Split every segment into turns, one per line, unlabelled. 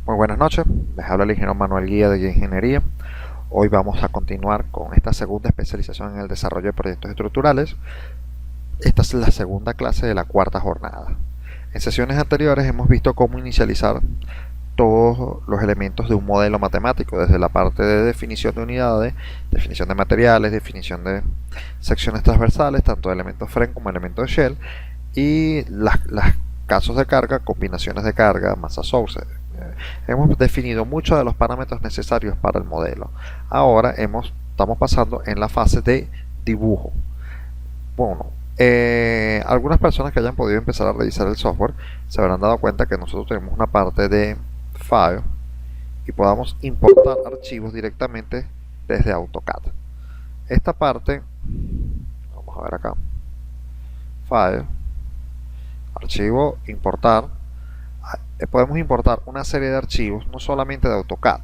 Muy buenas noches, les habla el ingeniero Manuel Guía de Ingeniería. Hoy vamos a continuar con esta segunda especialización en el desarrollo de proyectos estructurales. Esta es la segunda clase de la cuarta jornada. En sesiones anteriores hemos visto cómo inicializar todos los elementos de un modelo matemático, desde la parte de definición de unidades, definición de materiales, definición de secciones transversales, tanto de elementos frame como elementos de shell, y las casos de carga, combinaciones de carga, masa source. Hemos definido muchos de los parámetros necesarios para el modelo. Ahora estamos pasando en la fase de dibujo. Bueno, algunas personas que hayan podido empezar a revisar el software se habrán dado cuenta que nosotros tenemos una parte de file y podamos importar archivos directamente desde AutoCAD. Esta parte, vamos a ver acá, file, archivo, importar. Podemos importar una serie de archivos, no solamente de AutoCAD,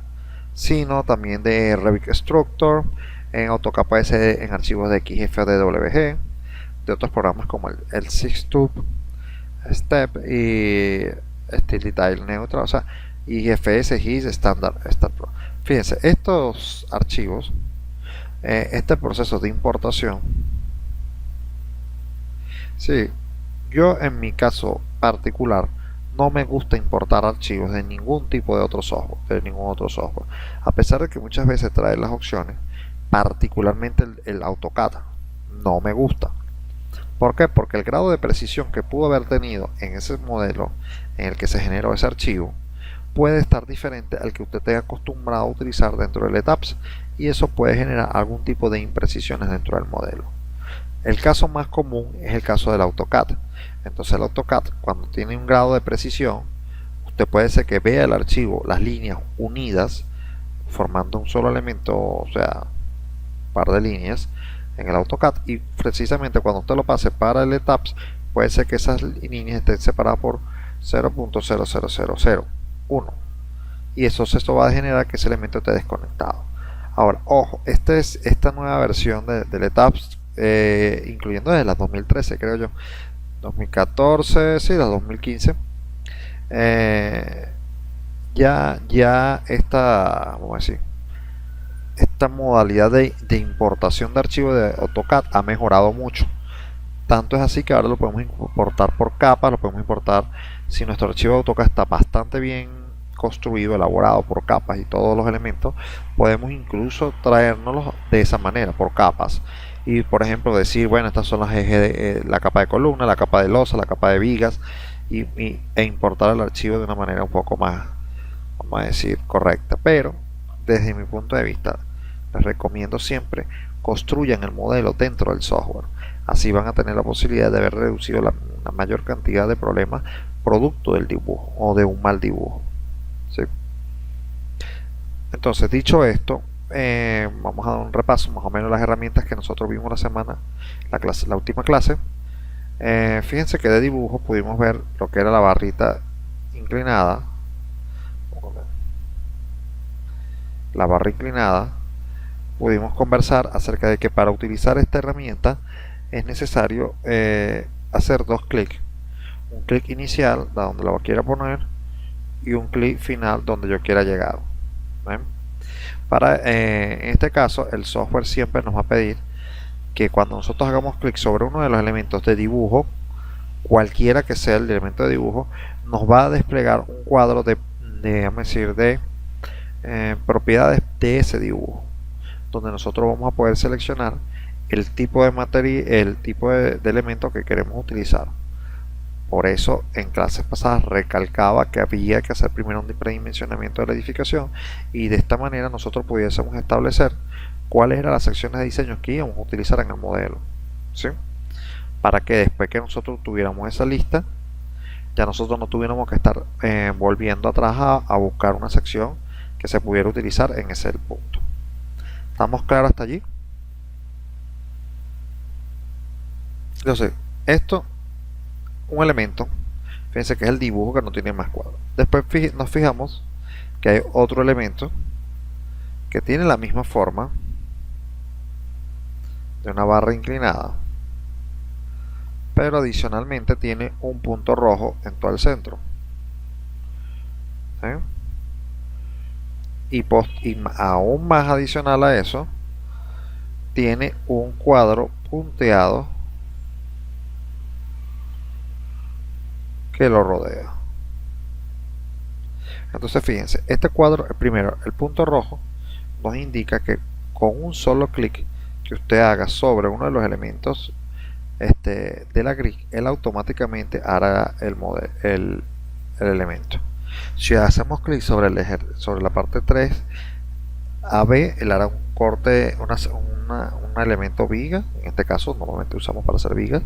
sino también de Revit Structure. En AutoCAD puede ser en archivos de XF o de WG, de otros programas como el SIGTUB, Step y Steel Detail Neutral, o sea, IFS, GIS, Standard Pro. Fíjense, estos archivos, este proceso de importación, sí, yo en mi caso particular no me gusta importar archivos de ningún tipo de otro software, a pesar de que muchas veces trae las opciones, particularmente el AutoCAD no me gusta. ¿Por qué? Porque el grado de precisión que pudo haber tenido en ese modelo en el que se generó ese archivo puede estar diferente al que usted tenga acostumbrado a utilizar dentro del ETAPS, y eso puede generar algún tipo de imprecisiones dentro del modelo. El caso más común es el caso del AutoCAD. Entonces el AutoCAD, cuando tiene un grado de precisión, usted puede ser que vea el archivo, las líneas unidas, formando un solo elemento, o sea, un par de líneas en el AutoCAD, y precisamente cuando usted lo pase para el ETAPS, puede ser que esas líneas estén separadas por 0.00001, y eso va a generar que ese elemento esté desconectado. Ahora, ojo, esta nueva versión del ETAPS, incluyendo desde las 2013, creo yo, 2014, sí, las 2015, ya vamos a decir, esta modalidad de importación de archivos de AutoCAD ha mejorado mucho. Tanto es así que ahora lo podemos importar por capas, lo podemos importar, si nuestro archivo de AutoCAD está bastante bien construido, elaborado por capas y todos los elementos, podemos incluso traérnoslos de esa manera, por capas. Y por ejemplo decir, bueno, estas son las ejes de la capa de columna, la capa de losa, la capa de vigas, e importar el archivo de una manera un poco más, vamos a decir, correcta. Pero desde mi punto de vista, les recomiendo siempre construyan el modelo dentro del software. Así van a tener la posibilidad de haber reducido la mayor cantidad de problemas producto del dibujo o de un mal dibujo. ¿Sí? Entonces, dicho esto, vamos a dar un repaso más o menos las herramientas que nosotros vimos la última clase. Fíjense que de dibujo pudimos ver lo que era la barrita inclinada, pudimos conversar acerca de que para utilizar esta herramienta es necesario hacer dos clics, un clic inicial donde lo quiera poner y un clic final donde yo quiera llegar. ¿Ven? En este caso el software siempre nos va a pedir que cuando nosotros hagamos clic sobre uno de los elementos de dibujo, cualquiera que sea el elemento de dibujo, nos va a desplegar un cuadro de propiedades de ese dibujo, donde nosotros vamos a poder seleccionar el tipo de materia, el tipo de elemento que queremos utilizar. Por eso en clases pasadas recalcaba que había que hacer primero un predimensionamiento de la edificación, y de esta manera nosotros pudiésemos establecer cuáles eran las secciones de diseño que íbamos a utilizar en el modelo, ¿sí? Para que después que nosotros tuviéramos esa lista, ya nosotros no tuviéramos que estar volviendo atrás a buscar una sección que se pudiera utilizar en ese punto. ¿Estamos claros hasta allí? Entonces, esto, un elemento, fíjense que es el dibujo, que no tiene más cuadros. Después nos fijamos que hay otro elemento que tiene la misma forma de una barra inclinada, pero adicionalmente tiene un punto rojo en todo el centro. ¿Sí? y aún más adicional a eso, tiene un cuadro punteado que lo rodea. Entonces fíjense, este cuadro, primero, el punto rojo nos indica que con un solo clic que usted haga sobre uno de los elementos de la grid, él automáticamente hará el elemento. Si hacemos clic sobre la parte 3 AB, él hará un corte, un elemento viga, en este caso normalmente usamos para hacer vigas,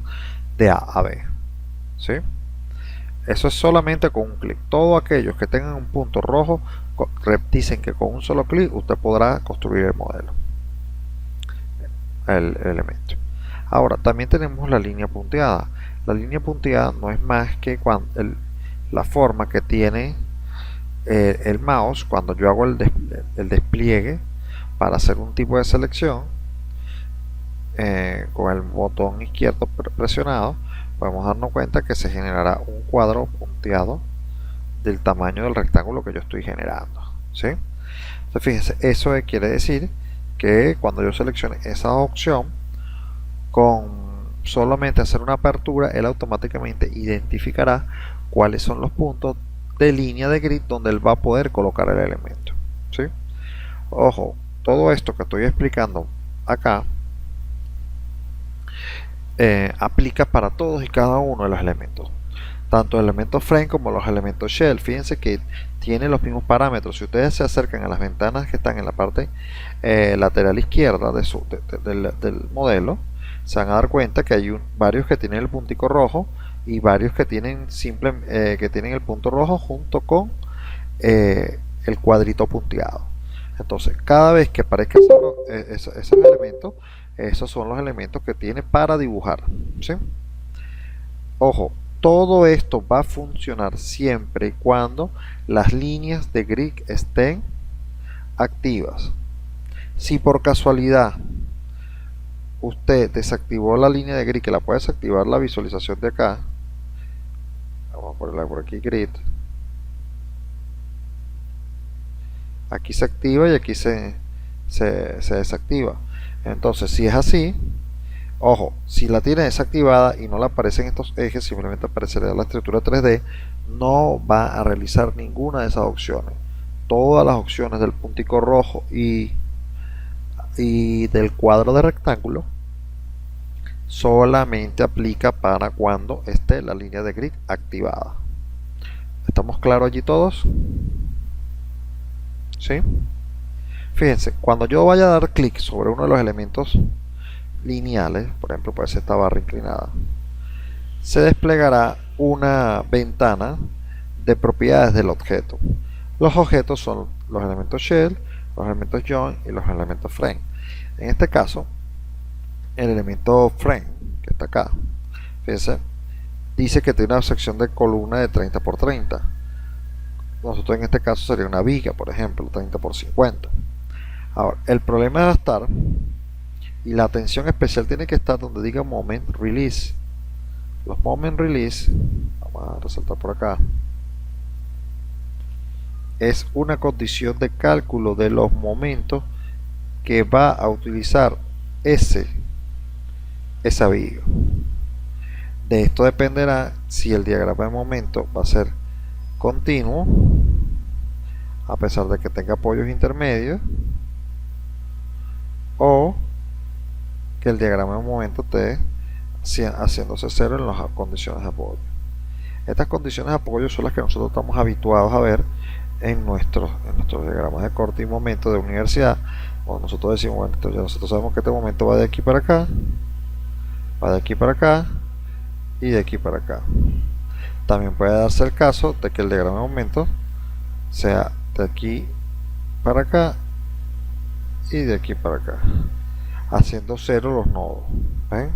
de A a B. ¿Sí? Eso es solamente con un clic. Todos aquellos que tengan un punto rojo dicen que con un solo clic usted podrá construir el modelo, el elemento. Ahora también tenemos la línea punteada. La línea punteada no es más que la forma que tiene el mouse cuando yo hago el despliegue para hacer un tipo de selección. Con el botón izquierdo presionado podemos darnos cuenta que se generará un cuadro punteado del tamaño del rectángulo que yo estoy generando, ¿sí? Entonces fíjense, eso quiere decir que cuando yo seleccione esa opción, con solamente hacer una apertura, él automáticamente identificará cuáles son los puntos de línea de grid donde él va a poder colocar el elemento, ¿sí? Ojo, todo esto que estoy explicando acá aplica para todos y cada uno de los elementos, tanto el elemento frame como los elementos shell. Fíjense que tienen los mismos parámetros. Si ustedes se acercan a las ventanas que están en la parte lateral izquierda del modelo, se van a dar cuenta que hay varios que tienen el puntico rojo y varios que tienen que tienen el punto rojo junto con el cuadrito punteado. Entonces cada vez que aparezca esos elementos, esos son los elementos que tiene para dibujar, ¿sí? Ojo, todo esto va a funcionar siempre y cuando las líneas de grid estén activas. Si por casualidad usted desactivó la línea de grid, que la puede desactivar la visualización de acá, vamos a ponerla por aquí, grid, aquí se activa y aquí se desactiva. Entonces si es así, ojo, si la tiene desactivada y no le aparecen estos ejes, simplemente aparecerá la estructura 3D, no va a realizar ninguna de esas opciones. Todas las opciones del puntico rojo y del cuadro de rectángulo solamente aplica para cuando esté la línea de grid activada. ¿Estamos claros allí todos? ¿Sí? Fíjense, cuando yo vaya a dar clic sobre uno de los elementos lineales, por ejemplo puede ser esta barra inclinada, se desplegará una ventana de propiedades del objeto. Los objetos son los elementos shell, los elementos join y los elementos frame. En este caso, el elemento frame, que está acá, fíjense, dice que tiene una sección de columna de 30 por 30. Nosotros en este caso sería una viga, por ejemplo, 30 por 50. Ahora, el problema va a estar, y la atención especial tiene que estar donde diga moment release. Los moment release, vamos a resaltar por acá, es una condición de cálculo de los momentos que va a utilizar esa viga. De esto dependerá si el diagrama de momento va a ser continuo, a pesar de que tenga apoyos intermedios, o que el diagrama de momento esté haciéndose cero en las condiciones de apoyo. Estas condiciones de apoyo son las que nosotros estamos habituados a ver en nuestros diagramas de corte y momento de universidad, cuando nosotros decimos, bueno, ya nosotros sabemos que este momento va de aquí para acá, va de aquí para acá y de aquí para acá. También puede darse el caso de que el diagrama de momento sea de aquí para acá y de aquí para acá, haciendo cero los nodos. ¿Ven?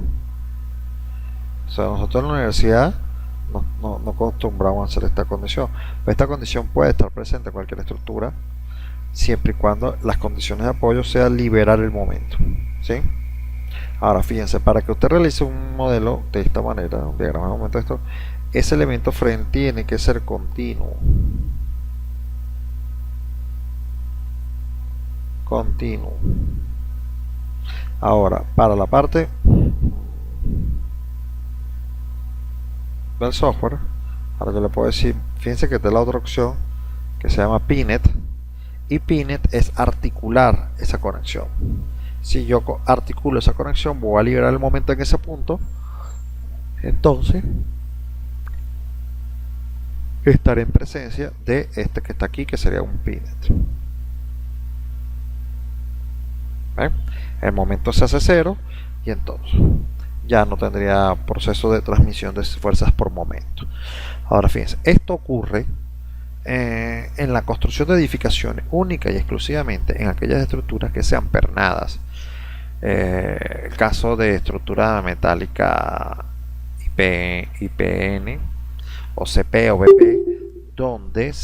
O sea, nosotros en la universidad no acostumbramos a hacer esta condición, pero esta condición puede estar presente en cualquier estructura siempre y cuando las condiciones de apoyo sean liberar el momento, ¿sí? Ahora fíjense, para que usted realice un modelo de esta manera, un diagrama de momento de esto, ese elemento frame tiene que ser continuo. continuo. Ahora, para la parte del software, ahora yo le puedo decir, fíjense que esta es la otra opción que se llama Pinet, y Pinet es articular esa conexión. Si yo articulo esa conexión, voy a liberar el momento en ese punto, entonces estaré en presencia de este que está aquí, que sería un Pinet. ¿Ven? El momento se hace cero y entonces ya no tendría proceso de transmisión de fuerzas por momento. Ahora fíjense, esto ocurre en la construcción de edificaciones única y exclusivamente en aquellas estructuras que sean pernadas. El caso de estructura metálica IPN o CP o BP, donde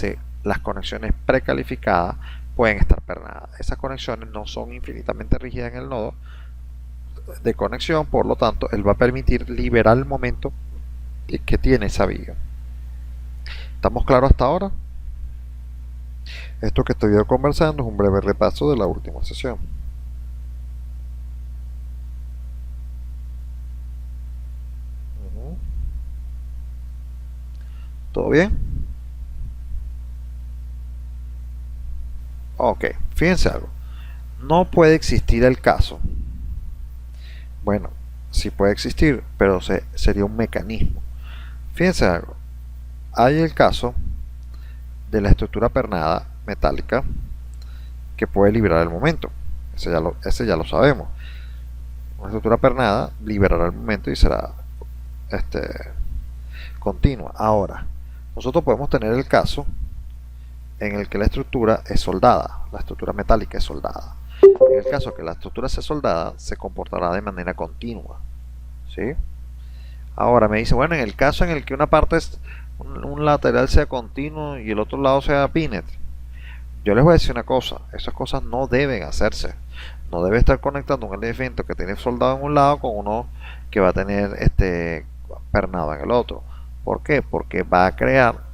las conexiones precalificadas pueden estar pernadas. Esas conexiones no son infinitamente rígidas en el nodo de conexión, por lo tanto él va a permitir liberar el momento que tiene esa vía. ¿Estamos claros hasta ahora? Esto que estoy conversando es un breve repaso de la última sesión. ¿Todo bien? Ok, fíjense algo. No puede existir el caso. Bueno, sí puede existir, pero sería un mecanismo. Fíjense algo. Hay el caso de la estructura pernada metálica que puede liberar el momento. Ese ya lo sabemos. Una estructura pernada liberará el momento y será continua. Ahora, nosotros podemos tener el caso en el que la estructura es soldada, la estructura metálica es soldada. En el caso que la estructura sea soldada, se comportará de manera continua, ¿sí? Ahora me dice, bueno, en el caso en el que una parte, un lateral sea continuo y el otro lado sea Pinet, yo les voy a decir una cosa, esas cosas no deben hacerse. No debe estar conectando un elemento que tiene soldado en un lado con uno que va a tener pernado en el otro. ¿Por qué? Porque va a crear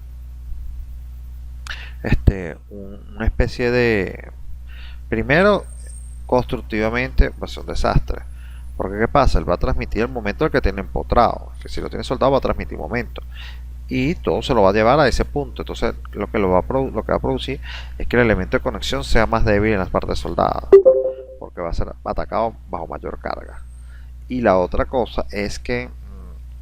una especie de, primero, constructivamente va a ser un desastre, porque ¿qué pasa? Él va a transmitir el momento al que tiene empotrado, que si lo tiene soldado va a transmitir momento y todo se lo va a llevar a ese punto. Entonces lo que va a producir es que el elemento de conexión sea más débil en las partes soldadas, porque va a ser atacado bajo mayor carga. Y la otra cosa es que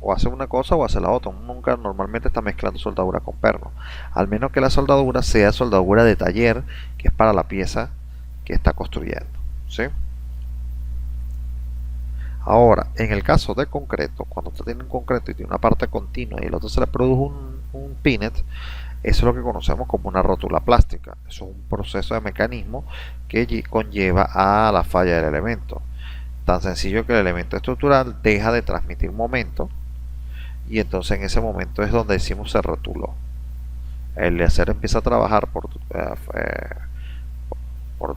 o hace una cosa o hace la otra. Uno nunca normalmente está mezclando soldadura con perno, al menos que la soldadura sea soldadura de taller, que es para la pieza que está construyendo, ¿sí? Ahora, en el caso de concreto, cuando usted tiene un concreto y tiene una parte continua y el otro se le produce un Pinet, eso es lo que conocemos como una rótula plástica. Eso es un proceso de mecanismo que conlleva a la falla del elemento. Tan sencillo que el elemento estructural deja de transmitir momento y entonces en ese momento es donde decimos se rotuló. El acero empieza a trabajar por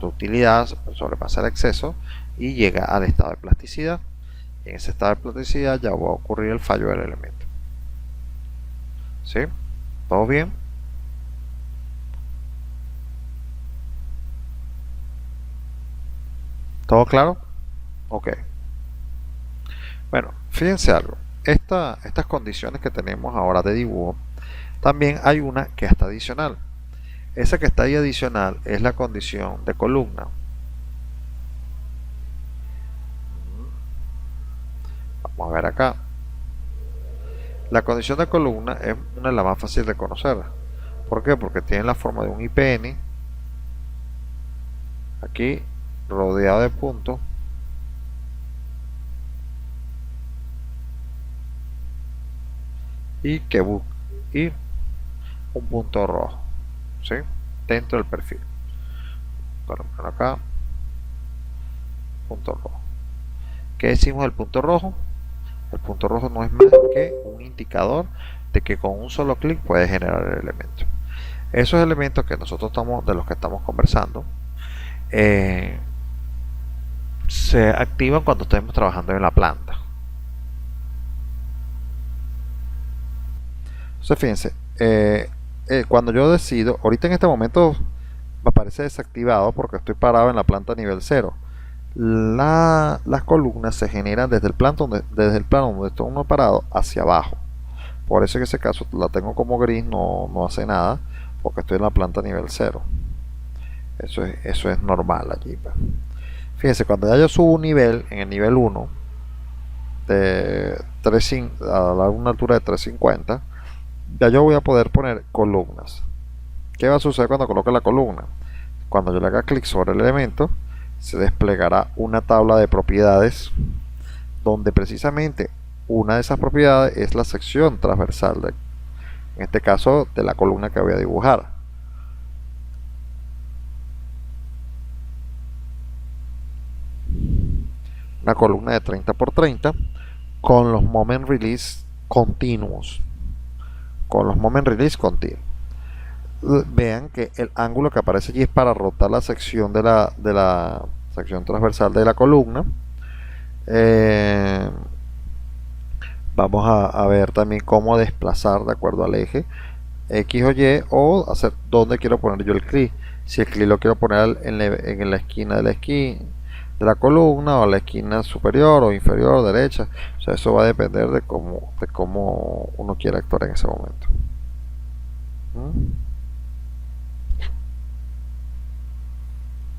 ductilidad, sobrepasa el exceso y llega al estado de plasticidad. En ese estado de plasticidad ya va a ocurrir el fallo del elemento. ¿Sí? ¿Todo bien? ¿Todo claro? Ok. Bueno, fíjense algo. Estas condiciones que tenemos ahora de dibujo, también hay una que está adicional. Esa que está ahí adicional es la condición de columna. Vamos a ver acá. La condición de columna es una de las más fáciles de conocer. ¿Por qué? Porque tiene la forma de un IPN aquí rodeado de puntos y un punto rojo, ¿sí? Dentro del perfil. Por ejemplo, acá, punto rojo. ¿Qué decimos del punto rojo? El punto rojo no es más que un indicador de que con un solo clic puedes generar el elemento. Esos elementos que nosotros de los que estamos conversando se activan cuando estemos trabajando en la planta. Entonces fíjense, cuando yo decido, ahorita en este momento aparece desactivado porque estoy parado en la planta nivel 0. Las columnas se generan desde el plano donde está uno parado hacia abajo. Por eso en ese caso la tengo como gris, no hace nada, porque estoy en la planta nivel 0. Eso es normal allí. Fíjense, cuando ya yo subo un nivel, en el nivel 1, de 3, a una altura de 350, ya yo voy a poder poner columnas. ¿Qué va a suceder cuando coloque la columna? Cuando yo le haga clic sobre el elemento, se desplegará una tabla de propiedades donde precisamente una de esas propiedades es la sección transversal, en este caso de la columna que voy a dibujar. Una columna de 30 por 30 con los moment release continuos. Vean que el ángulo que aparece allí es para rotar la sección de la sección transversal de la columna. Vamos a ver también cómo desplazar de acuerdo al eje X o Y, o hacer dónde quiero poner yo el clic. Si el clic lo quiero poner en la esquina de la columna, o la esquina superior o inferior, derecha. O sea, eso va a depender de cómo uno quiera actuar en ese momento.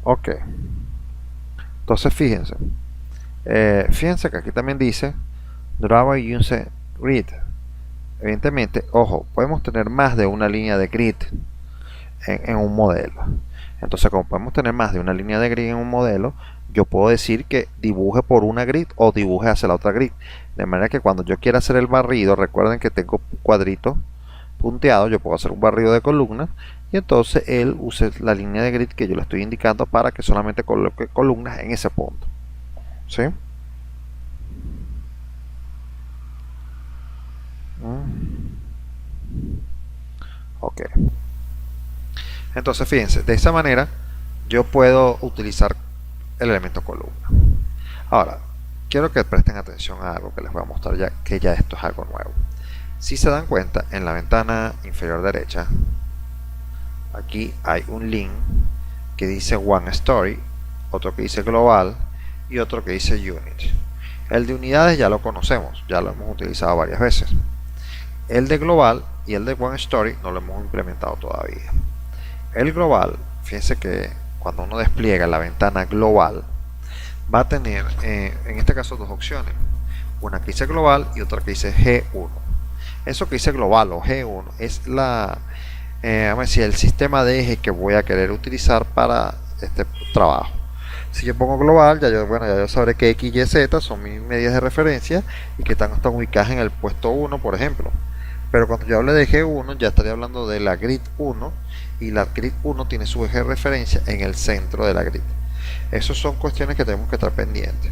Ok, entonces fíjense que aquí también dice Draw a Use Grid. Evidentemente, ojo, podemos tener más de una línea de grid en un modelo. Entonces, como podemos tener más de una línea de grid en un modelo, yo puedo decir que dibuje por una grid o dibuje hacia la otra grid. De manera que cuando yo quiera hacer el barrido, recuerden que tengo cuadritos punteados, yo puedo hacer un barrido de columnas, y entonces él use la línea de grid que yo le estoy indicando para que solamente coloque columnas en ese punto. ¿Sí? Ok. Entonces fíjense, de esa manera yo puedo utilizar el elemento columna. Ahora, quiero que presten atención a algo que les voy a mostrar ya, que ya esto es algo nuevo. Si se dan cuenta, en la ventana inferior derecha, aquí hay un link que dice One Story, otro que dice Global y otro que dice Unit. El de unidades ya lo conocemos, ya lo hemos utilizado varias veces. El de Global y el de One Story no lo hemos implementado todavía. El Global, fíjense que cuando uno despliega la ventana Global, va a tener en este caso dos opciones, una que dice Global y otra que dice G1. Eso que dice Global o G1 es el sistema de eje que voy a querer utilizar para este trabajo. Si yo pongo Global, ya yo sabré que X, Y, Z son mis medidas de referencia y que están ubicadas en el puesto 1, por ejemplo. Pero cuando yo hable de G1, ya estaría hablando de la grid 1, y la grid 1 tiene su eje de referencia en el centro de la grid. Esas son cuestiones que tenemos que estar pendientes.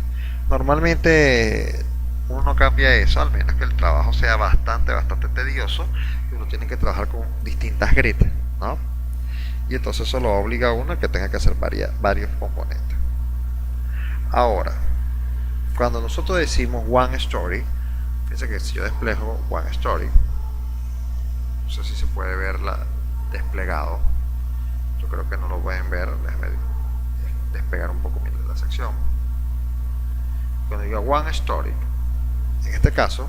Normalmente uno no cambia eso, al menos que el trabajo sea bastante tedioso y uno tiene que trabajar con distintas grids, ¿no? Y entonces eso lo obliga a uno a que tenga que hacer varios componentes. Ahora, cuando nosotros decimos One Story, fíjense que si yo desplego One Story, no sé si se puede ver desplegado, yo creo que no lo pueden ver, déjenme despegar un poco la sección. Cuando digo One Story, en este caso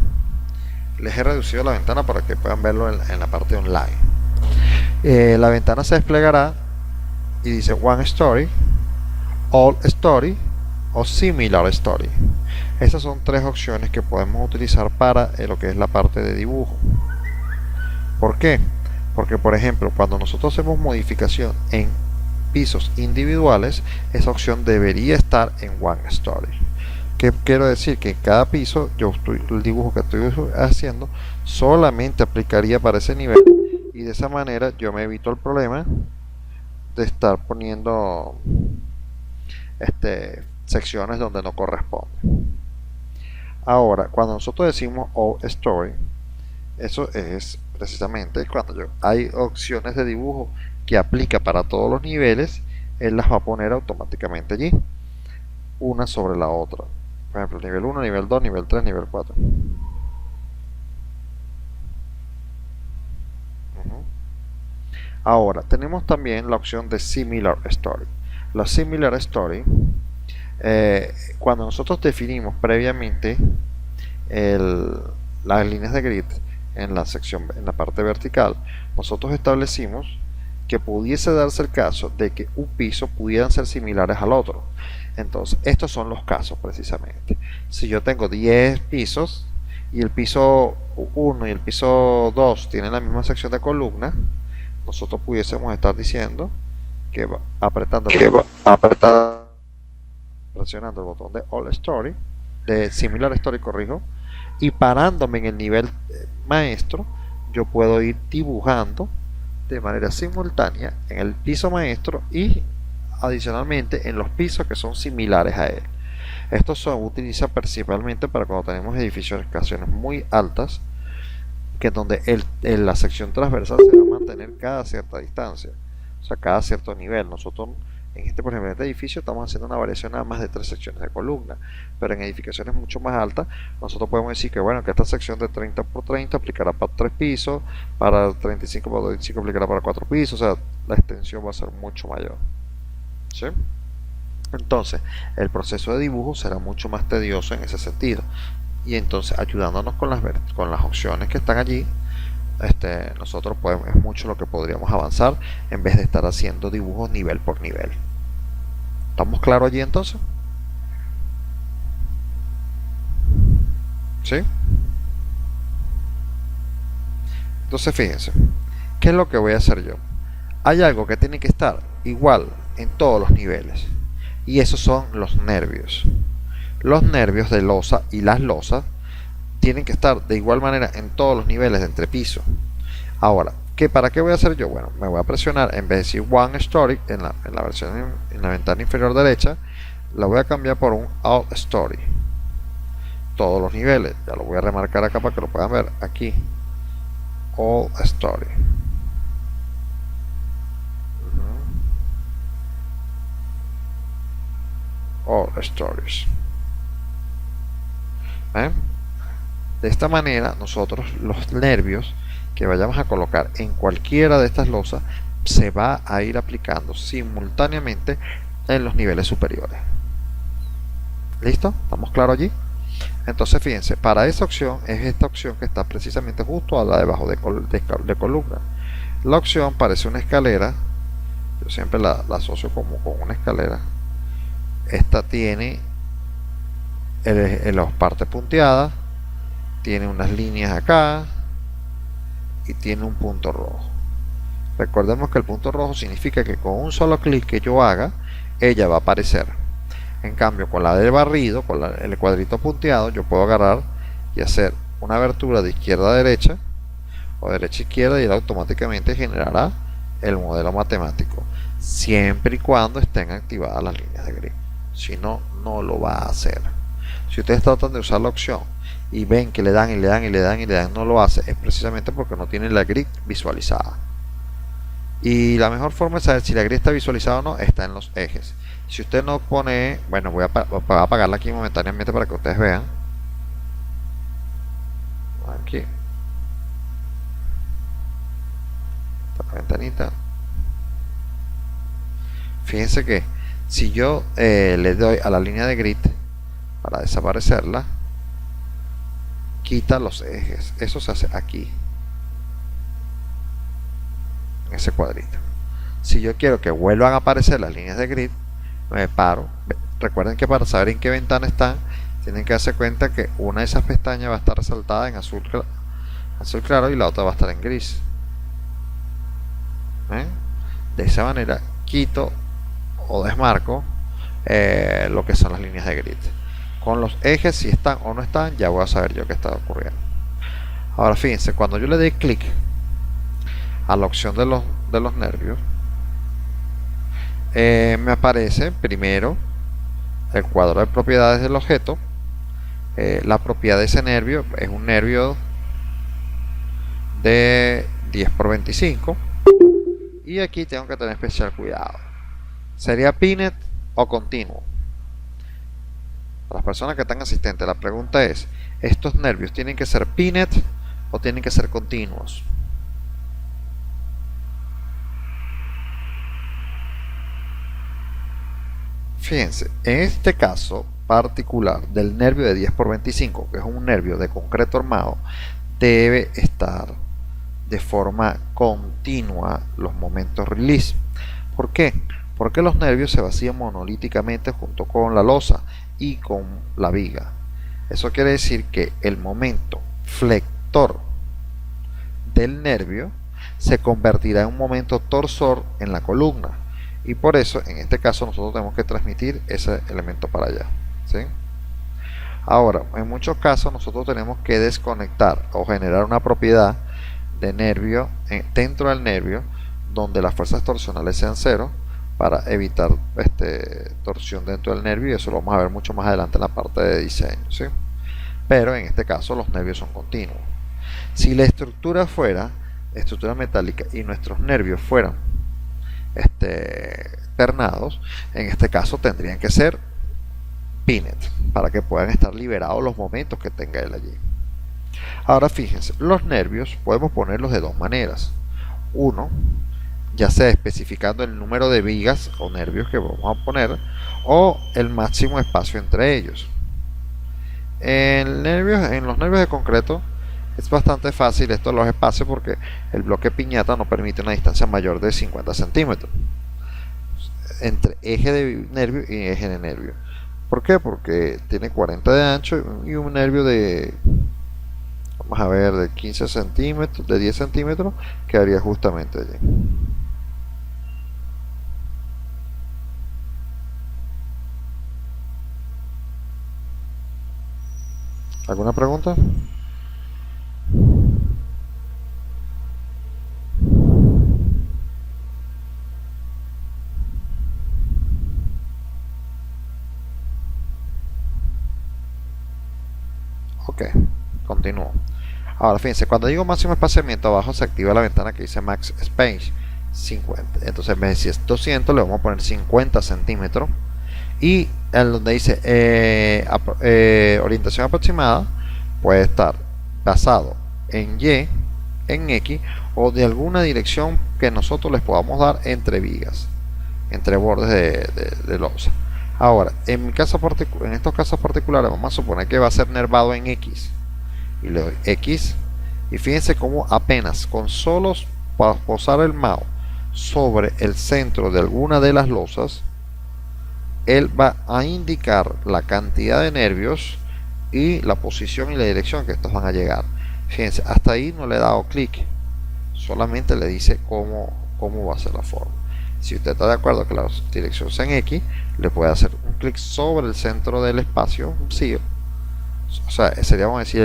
les he reducido la ventana para que puedan verlo en la parte online. La ventana se desplegará y dice One Story, All Story o Similar Story. Esas son tres opciones que podemos utilizar para lo que es la parte de dibujo. ¿Por qué? Porque, por ejemplo, cuando nosotros hacemos modificación en pisos individuales, esa opción debería estar en One Story. ¿Qué quiero decir? Que en cada piso, el dibujo que estoy haciendo solamente aplicaría para ese nivel, y de esa manera yo me evito el problema de estar poniendo secciones donde no corresponde. Ahora, cuando nosotros decimos All Story, eso es precisamente cuando hay opciones de dibujo que aplica para todos los niveles, él las va a poner automáticamente allí, una sobre la otra. Por ejemplo, nivel 1, nivel 2, nivel 3, nivel 4. Ahora, tenemos también la opción de Similar Story. La Similar Story, cuando nosotros definimos previamente las líneas de grid en la sección, en la parte vertical, nosotros establecimos que pudiese darse el caso de que un piso pudieran ser similares al otro. Entonces, estos son los casos precisamente. Si yo tengo 10 pisos y el piso 1 y el piso 2 tienen la misma sección de columna, nosotros pudiésemos estar diciendo que presionando el botón de All Story, de Similar Story, corrijo, y parándome en el nivel maestro, yo puedo ir dibujando de manera simultánea en el piso maestro y adicionalmente en los pisos que son similares a él. Estos se utilizan principalmente para cuando tenemos edificaciones muy altas, que es donde la sección transversal se va a mantener cada cierta distancia, o sea, cada cierto nivel. Nosotros en por ejemplo, en este edificio estamos haciendo una variación nada más de 3 secciones de columna, pero en edificaciones mucho más altas nosotros podemos decir que bueno, que esta sección de 30 por 30 aplicará para 3 pisos, para 35 por 25 aplicará para 4 pisos, o sea, la extensión va a ser mucho mayor, ¿sí? Entonces el proceso de dibujo será mucho más tedioso en ese sentido, y entonces ayudándonos con las opciones que están allí, nosotros podemos, es mucho lo que podríamos avanzar en vez de estar haciendo dibujos nivel por nivel. ¿Estamos claros allí entonces? ¿Sí? Entonces fíjense, ¿qué es lo que voy a hacer yo? Hay algo que tiene que estar igual en todos los niveles, y esos son los nervios. Los nervios de losa y las losas tienen que estar de igual manera en todos los niveles de entrepiso. Ahora, ¿para qué voy a hacer yo? Bueno, me voy a presionar, en vez de decir One Story en la versión en la ventana inferior derecha, la voy a cambiar por un All Story. Todos los niveles, ya lo voy a remarcar acá para que lo puedan ver aquí. All Story. All Stories. ¿Ven? De esta manera nosotros los nervios que vayamos a colocar en cualquiera de estas losas se va a ir aplicando simultáneamente en los niveles superiores. ¿Listo? ¿Estamos claros allí? Entonces fíjense, para esa opción es esta opción que está precisamente justo a la debajo de columna. La opción parece una escalera, yo siempre la asocio como con una escalera. Esta tiene las partes punteadas, tiene unas líneas acá y tiene un punto rojo. Recordemos que el punto rojo significa que con un solo clic que yo haga, ella va a aparecer. En cambio, con la del barrido, con el cuadrito punteado, yo puedo agarrar y hacer una abertura de izquierda a derecha o derecha a izquierda, y él automáticamente generará el modelo matemático, siempre y cuando estén activadas las líneas de grid. Si no, no lo va a hacer. Si ustedes tratan de usar la opción y ven que le dan y le dan y le dan y le dan, no lo hace, es precisamente porque no tienen la grid visualizada. Y la mejor forma de saber si la grid está visualizada o no está en los ejes. Si usted no pone, bueno, voy a apagarla aquí momentáneamente para que ustedes vean. Aquí esta ventanita. Fíjense que si yo le doy a la línea de grid para desaparecerla, quita los ejes. Eso se hace aquí, en ese cuadrito. Si yo quiero que vuelvan a aparecer las líneas de grid, me paro. Recuerden que para saber en qué ventana están, tienen que darse cuenta que una de esas pestañas va a estar resaltada en azul claro y la otra va a estar en gris. De esa manera quito o desmarco lo que son las líneas de grid. Con los ejes, si están o no están, ya voy a saber yo qué está ocurriendo. Ahora fíjense, cuando yo le doy clic a la opción de los nervios, me aparece primero el cuadro de propiedades del objeto. La propiedad de ese nervio es un nervio de 10 por 25, y aquí tengo que tener especial cuidado. ¿Sería pinet o continuo? Para las personas que están asistentes, la pregunta es: ¿estos nervios tienen que ser pinet o tienen que ser continuos? Fíjense, en este caso particular del nervio de 10 por 25, que es un nervio de concreto armado, debe estar de forma continua los momentos release. ¿Por qué? Porque los nervios se vacían monolíticamente junto con la losa y con la viga. Eso quiere decir que el momento flector del nervio se convertirá en un momento torsor en la columna, y por eso en este caso nosotros tenemos que transmitir ese elemento para allá, ¿sí? Ahora, en muchos casos nosotros tenemos que desconectar o generar una propiedad de nervio dentro del nervio donde las fuerzas torsionales sean cero para evitar torsión dentro del nervio, y eso lo vamos a ver mucho más adelante en la parte de diseño, ¿sí? Pero en este caso los nervios son continuos. Si la estructura fuera estructura metálica y nuestros nervios fueran ternados, en este caso tendrían que ser pinnet para que puedan estar liberados los momentos que tenga él allí. Ahora fíjense, los nervios podemos ponerlos de dos maneras. Uno, ya sea especificando el número de vigas o nervios que vamos a poner, o el máximo espacio entre ellos. En los nervios de concreto es bastante fácil esto de los espacios, porque el bloque piñata no permite una distancia mayor de 50 centímetros entre eje de nervio y eje de nervio. ¿Por qué? Porque tiene 40 de ancho y un nervio de, vamos a ver, de 15 centímetros, de 10 centímetros, quedaría justamente allí. ¿Alguna pregunta? Ok, continúo. Ahora fíjense, cuando digo máximo espaciamiento, abajo se activa la ventana que dice Max Space 50. Entonces en vez de si es 200, le vamos a poner 50 centímetros. Y en donde dice orientación aproximada, puede estar basado en Y, en X, o de alguna dirección que nosotros les podamos dar entre vigas, entre bordes de losa. Ahora, en estos casos particulares, vamos a suponer que va a ser nervado en X, y le doy X, y fíjense cómo apenas con solos posar el mouse sobre el centro de alguna de las losas, él va a indicar la cantidad de nervios y la posición y la dirección que estos van a llegar. Fíjense, hasta ahí no le he dado clic, solamente le dice cómo va a ser la forma. Si usted está de acuerdo que la dirección sea en X, le puede hacer un clic sobre el centro del espacio, sí, o sea, sería, vamos a decir,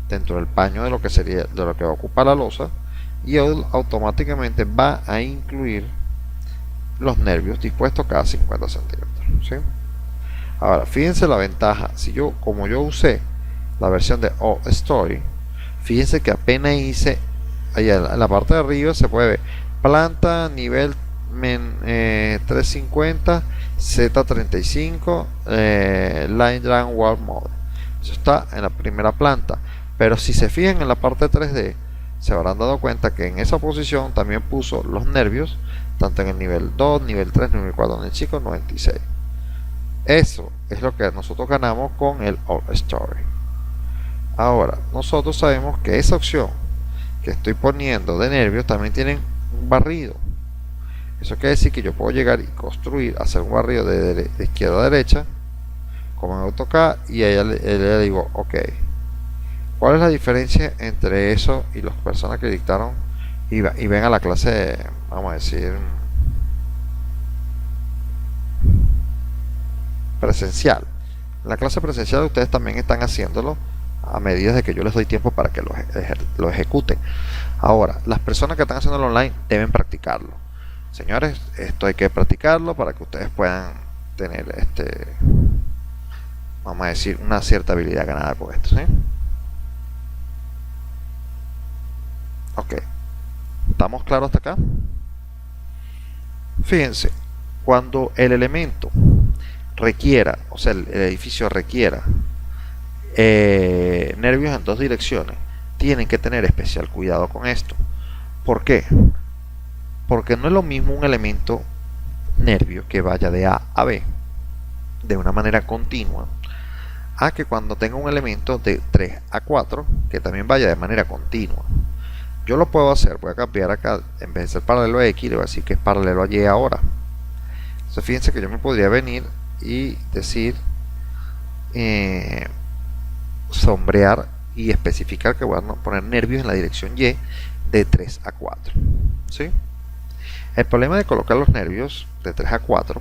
dentro del paño de lo que sería, de lo que va a ocupar la losa, y él automáticamente va a incluir los nervios dispuestos cada 50 centímetros, ¿sí? Ahora fíjense la ventaja, como yo usé la versión de Story, fíjense que apenas hice allá en la parte de arriba, se puede ver planta nivel 350 Z35 Line Drawing Wall Mode. Eso está en la primera planta, pero si se fijan en la parte 3D, se habrán dado cuenta que en esa posición también puso los nervios, tanto en el nivel 2, nivel 3, nivel 4, en el chico 96. Eso es lo que nosotros ganamos con el All Story. Ahora, nosotros sabemos que esa opción que estoy poniendo de nervios también tienen un barrido. Eso quiere decir que yo puedo llegar y construir, hacer un barrido de izquierda a derecha, como en AutoCAD, y a ella le digo, ok, ¿cuál es la diferencia entre eso y las personas que dictaron y ven a la clase, vamos a decir, presencial? En la clase presencial ustedes también están haciéndolo a medida de que yo les doy tiempo para que lo ejecuten. Ahora, las personas que están haciéndolo online deben practicarlo. Señores, esto hay que practicarlo para que ustedes puedan tener vamos a decir, una cierta habilidad ganada con esto, ¿sí? Ok, ¿estamos claros hasta acá? Fíjense, cuando el elemento requiera, o sea, el edificio requiera nervios en dos direcciones, tienen que tener especial cuidado con esto. ¿Por qué? Porque no es lo mismo un elemento nervio que vaya de A a B de una manera continua, a que cuando tenga un elemento de 3 a 4 que también vaya de manera continua. Yo lo puedo hacer, voy a cambiar acá, en vez de ser paralelo a X, le voy a decir que es paralelo a Y ahora. Entonces fíjense que yo me podría venir y decir sombrear y especificar que voy a poner nervios en la dirección Y de 3 a 4. ¿Sí? El problema de colocar los nervios de 3 a 4,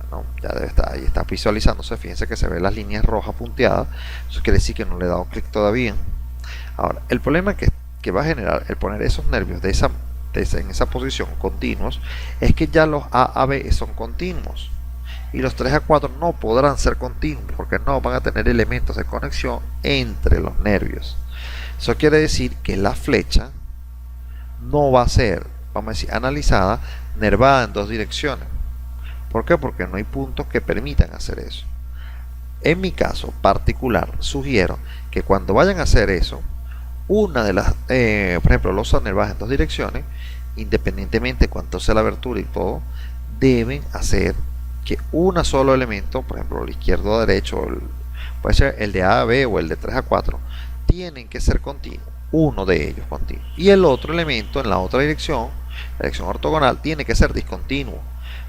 bueno, ya debe estar, ahí está visualizándose, fíjense que se ven las líneas rojas punteadas, eso quiere decir que no le he dado clic todavía. Ahora, el problema que va a generar el poner esos nervios en esa posición continuos es que ya los A a B son continuos y los 3 a 4 no podrán ser continuos porque no van a tener elementos de conexión entre los nervios. Eso quiere decir que la flecha no va a ser, vamos a decir, analizada, nervada en dos direcciones. ¿Por qué? Porque no hay puntos que permitan hacer eso. En mi caso particular, sugiero que cuando vayan a hacer eso, una de las, por ejemplo, losas nervadas en dos direcciones, independientemente de cuánto sea la abertura y todo, deben hacer que un solo elemento, por ejemplo, el izquierdo o derecho, puede ser el de A a B o el de 3 a 4, tienen que ser continuos, uno de ellos continuo. Y el otro elemento en la otra dirección, la dirección ortogonal, tiene que ser discontinuo.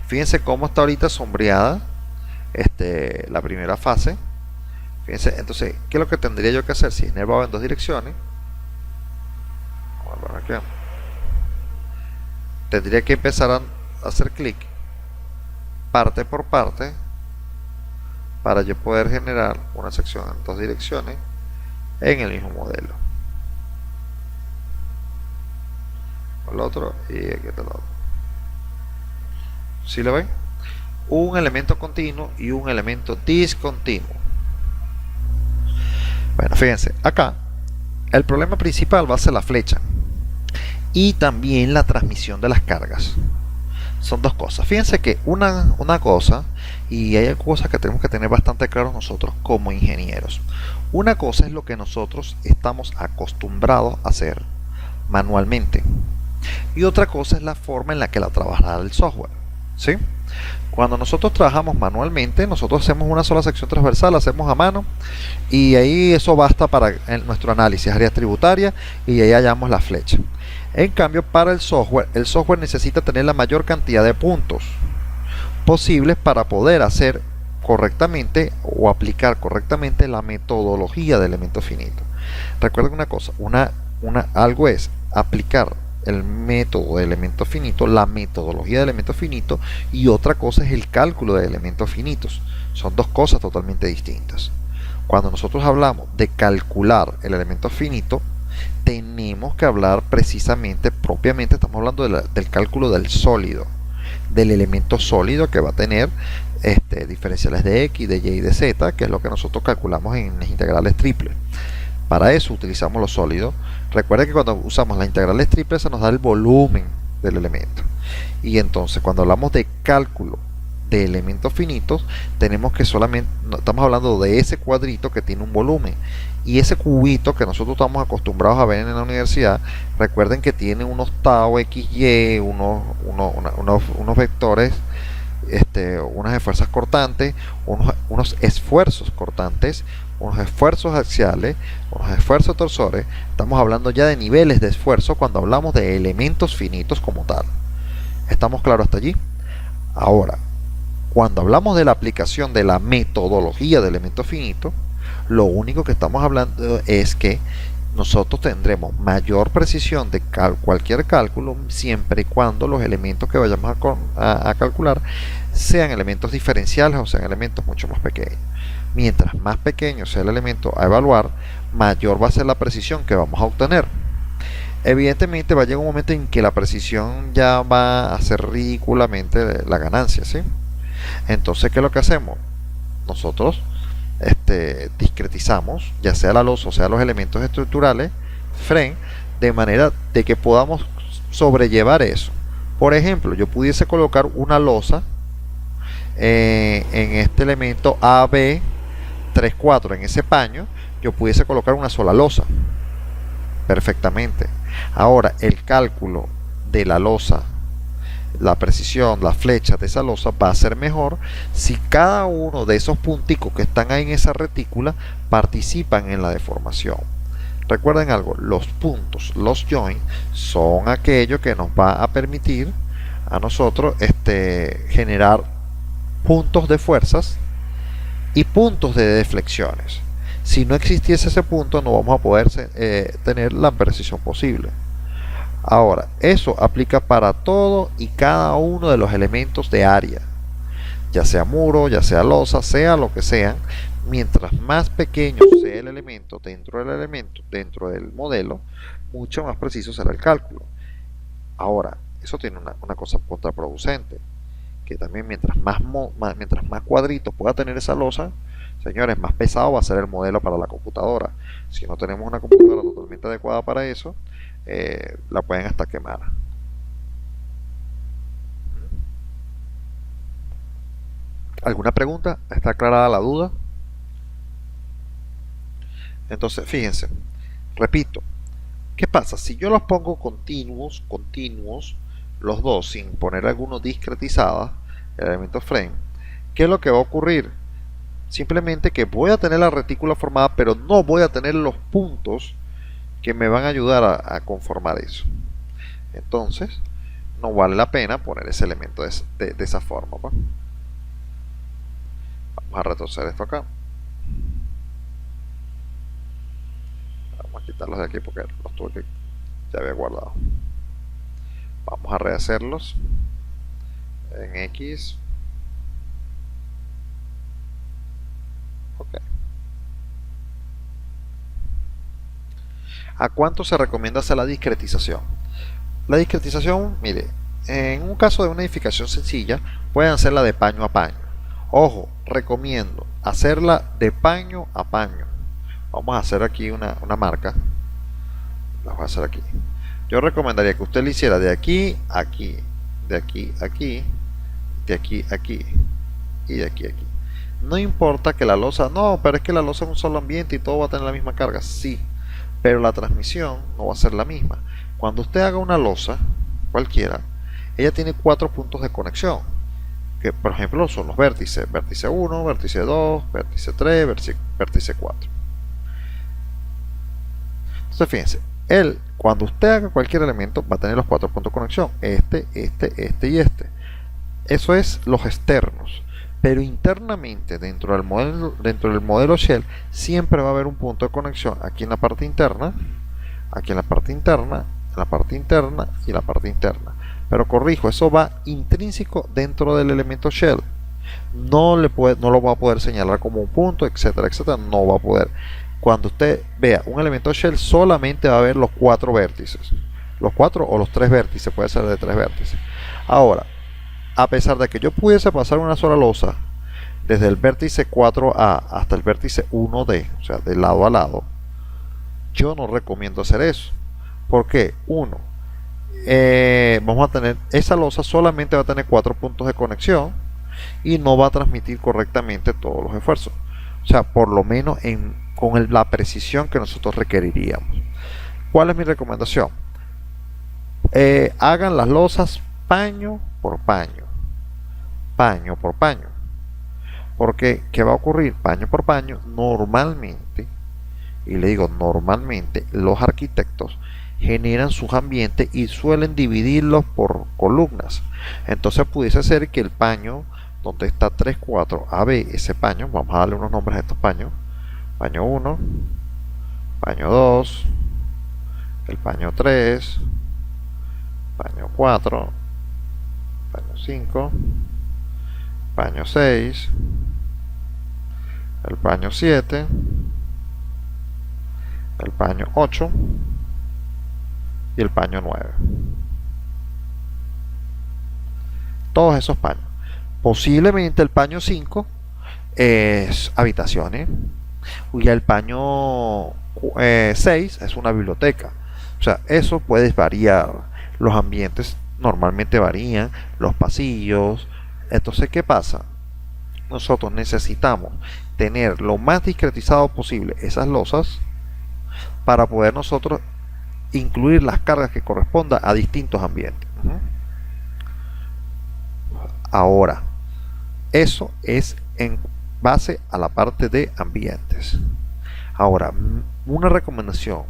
Fíjense cómo está ahorita sombreada la primera fase. Fíjense, entonces, ¿qué es lo que tendría yo que hacer si es nervado en dos direcciones? Tendría que empezar a hacer clic parte por parte para yo poder generar una sección en dos direcciones en el mismo modelo. El otro y aquí está el otro. ¿Sí lo ven? Un elemento continuo y un elemento discontinuo. Bueno, fíjense, acá el problema principal va a ser la flecha y también la transmisión de las cargas. Son dos cosas. Fíjense que una cosa, y hay cosas que tenemos que tener bastante claros nosotros como ingenieros. Una cosa es lo que nosotros estamos acostumbrados a hacer manualmente y otra cosa es la forma en la que la trabajará el software. ¿Sí? Cuando nosotros trabajamos manualmente, nosotros hacemos una sola sección transversal, la hacemos a mano y ahí eso basta para nuestro análisis, área tributaria, y ahí hallamos la flecha. En cambio, para el software necesita tener la mayor cantidad de puntos posibles para poder hacer correctamente o aplicar correctamente la metodología de elemento finito. Recuerden una cosa, algo es aplicar el método de elemento finito, la metodología de elemento finito, y otra cosa es el cálculo de elementos finitos. Son dos cosas totalmente distintas. Cuando nosotros hablamos de calcular el elemento finito, tenemos que hablar precisamente, propiamente, estamos hablando del cálculo del sólido, del elemento sólido que va a tener diferenciales de X, de Y y de Z, que es lo que nosotros calculamos en las integrales triples. Para eso utilizamos los sólidos. Recuerden que cuando usamos las integrales triples se nos da el volumen del elemento. Y entonces cuando hablamos de cálculo de elementos finitos, tenemos que solamente, estamos hablando de ese cuadrito que tiene un volumen. Y ese cubito que nosotros estamos acostumbrados a ver en la universidad, recuerden que tiene unos tau, x, y, unos vectores, unas fuerzas cortantes, unos esfuerzos cortantes, unos esfuerzos axiales, unos esfuerzos torsores. Estamos hablando ya de niveles de esfuerzo cuando hablamos de elementos finitos como tal. ¿Estamos claros hasta allí? Ahora, cuando hablamos de la aplicación de la metodología de elementos finitos, lo único que estamos hablando es que nosotros tendremos mayor precisión de cualquier cálculo siempre y cuando los elementos que vayamos a calcular sean elementos diferenciales o sean elementos mucho más pequeños. Mientras más pequeño sea el elemento a evaluar, mayor va a ser la precisión que vamos a obtener. Evidentemente va a llegar un momento en que la precisión ya va a ser ridículamente la ganancia, ¿sí? Entonces, ¿qué es lo que hacemos? Nosotros discretizamos, ya sea la losa o sea los elementos estructurales, de manera de que podamos sobrellevar eso. Por ejemplo, yo pudiese colocar una losa en este elemento AB 3,4, en ese paño, yo pudiese colocar una sola losa perfectamente. Ahora, el cálculo de la losa la precisión, la flecha de esa losa va a ser mejor si cada uno de esos punticos que están ahí en esa retícula participan en la deformación. Recuerden algo, los puntos, los joints, son aquello que nos va a permitir a nosotros generar puntos de fuerzas y puntos de deflexiones. Si no existiese ese punto, no vamos a poder tener la precisión posible. Ahora, eso aplica para todo y cada uno de los elementos de área, ya sea muro, ya sea losa, sea lo que sean. Mientras más pequeño sea el elemento, dentro del modelo, mucho más preciso será el cálculo. Ahora, eso tiene una cosa contraproducente, que también mientras más cuadritos pueda tener esa losa, señores, más pesado va a ser el modelo para la computadora. Si no tenemos una computadora totalmente adecuada para eso, la pueden hasta quemar. ¿Alguna pregunta? ¿Está aclarada la duda? Entonces, fíjense, repito, ¿qué pasa? Si yo los pongo continuos, los dos, sin poner alguno discretizada, el elemento frame, ¿qué es lo que va a ocurrir? Simplemente que voy a tener la retícula formada, pero no voy a tener los puntos que me van a ayudar a conformar eso. Entonces, no vale la pena poner ese elemento de esa forma, ¿va? Vamos a retorcer esto acá. Vamos a quitarlos de aquí porque los tuve que ya había guardado. Vamos a rehacerlos en X. Ok. ¿A cuánto se recomienda hacer la discretización? La discretización, mire, en un caso de una edificación sencilla, pueden hacerla de paño a paño. Ojo, recomiendo hacerla de paño a paño. Vamos a hacer aquí una marca. La voy a hacer aquí. Yo recomendaría que usted le hiciera de aquí a aquí, de aquí a aquí, de aquí a aquí y de aquí a aquí. No importa que la losa, no, pero es que la losa es un solo ambiente y todo va a tener la misma carga. Sí, pero la transmisión no va a ser la misma. Cuando usted haga una losa, cualquiera, ella tiene 4 puntos de conexión, que por ejemplo son los vértices, vértice 1, vértice 2, vértice 3, vértice 4. Entonces fíjense, cuando usted haga cualquier elemento va a tener los 4 puntos de conexión, este y este. Eso es los externos, pero internamente dentro del modelo Shell siempre va a haber un punto de conexión aquí en la parte interna, aquí en la parte interna, en la parte interna y en la parte interna. Pero corrijo, eso va intrínseco dentro del elemento Shell. No lo va a poder señalar como un punto, etcétera, etcétera. No va a poder. Cuando usted vea un elemento Shell, solamente va a ver los 4 vértices. Los 4 o los 3 vértices, puede ser de 3 vértices. Ahora, a pesar de que yo pudiese pasar una sola losa desde el vértice 4A hasta el vértice 1D, o sea, de lado a lado, yo no recomiendo hacer eso. ¿Por qué? Uno, vamos a tener, esa losa solamente va a tener 4 puntos de conexión y no va a transmitir correctamente todos los esfuerzos. O sea, por lo menos con la precisión que nosotros requeriríamos. ¿Cuál es mi recomendación? Hagan las losas paño por paño. Paño por paño. Porque, ¿qué va a ocurrir? Paño por paño, normalmente, y le digo normalmente, los arquitectos generan sus ambientes y suelen dividirlos por columnas. Entonces pudiese ser que el paño donde está 3, 4, AB, ese paño, vamos a darle unos nombres a estos paños: paño 1, paño 2, el paño 3, paño 4, paño 5, paño 6, el paño 7, el paño 8 y el paño 9. Todos esos paños. Posiblemente el paño 5 es habitaciones y el paño 6 es una biblioteca. O sea, eso puede variar. Los ambientes normalmente varían, los pasillos. Entonces, ¿qué pasa? Nosotros necesitamos tener lo más discretizado posible esas losas para poder nosotros incluir las cargas que correspondan a distintos ambientes. Ahora, eso es en base a la parte de ambientes. Ahora, una recomendación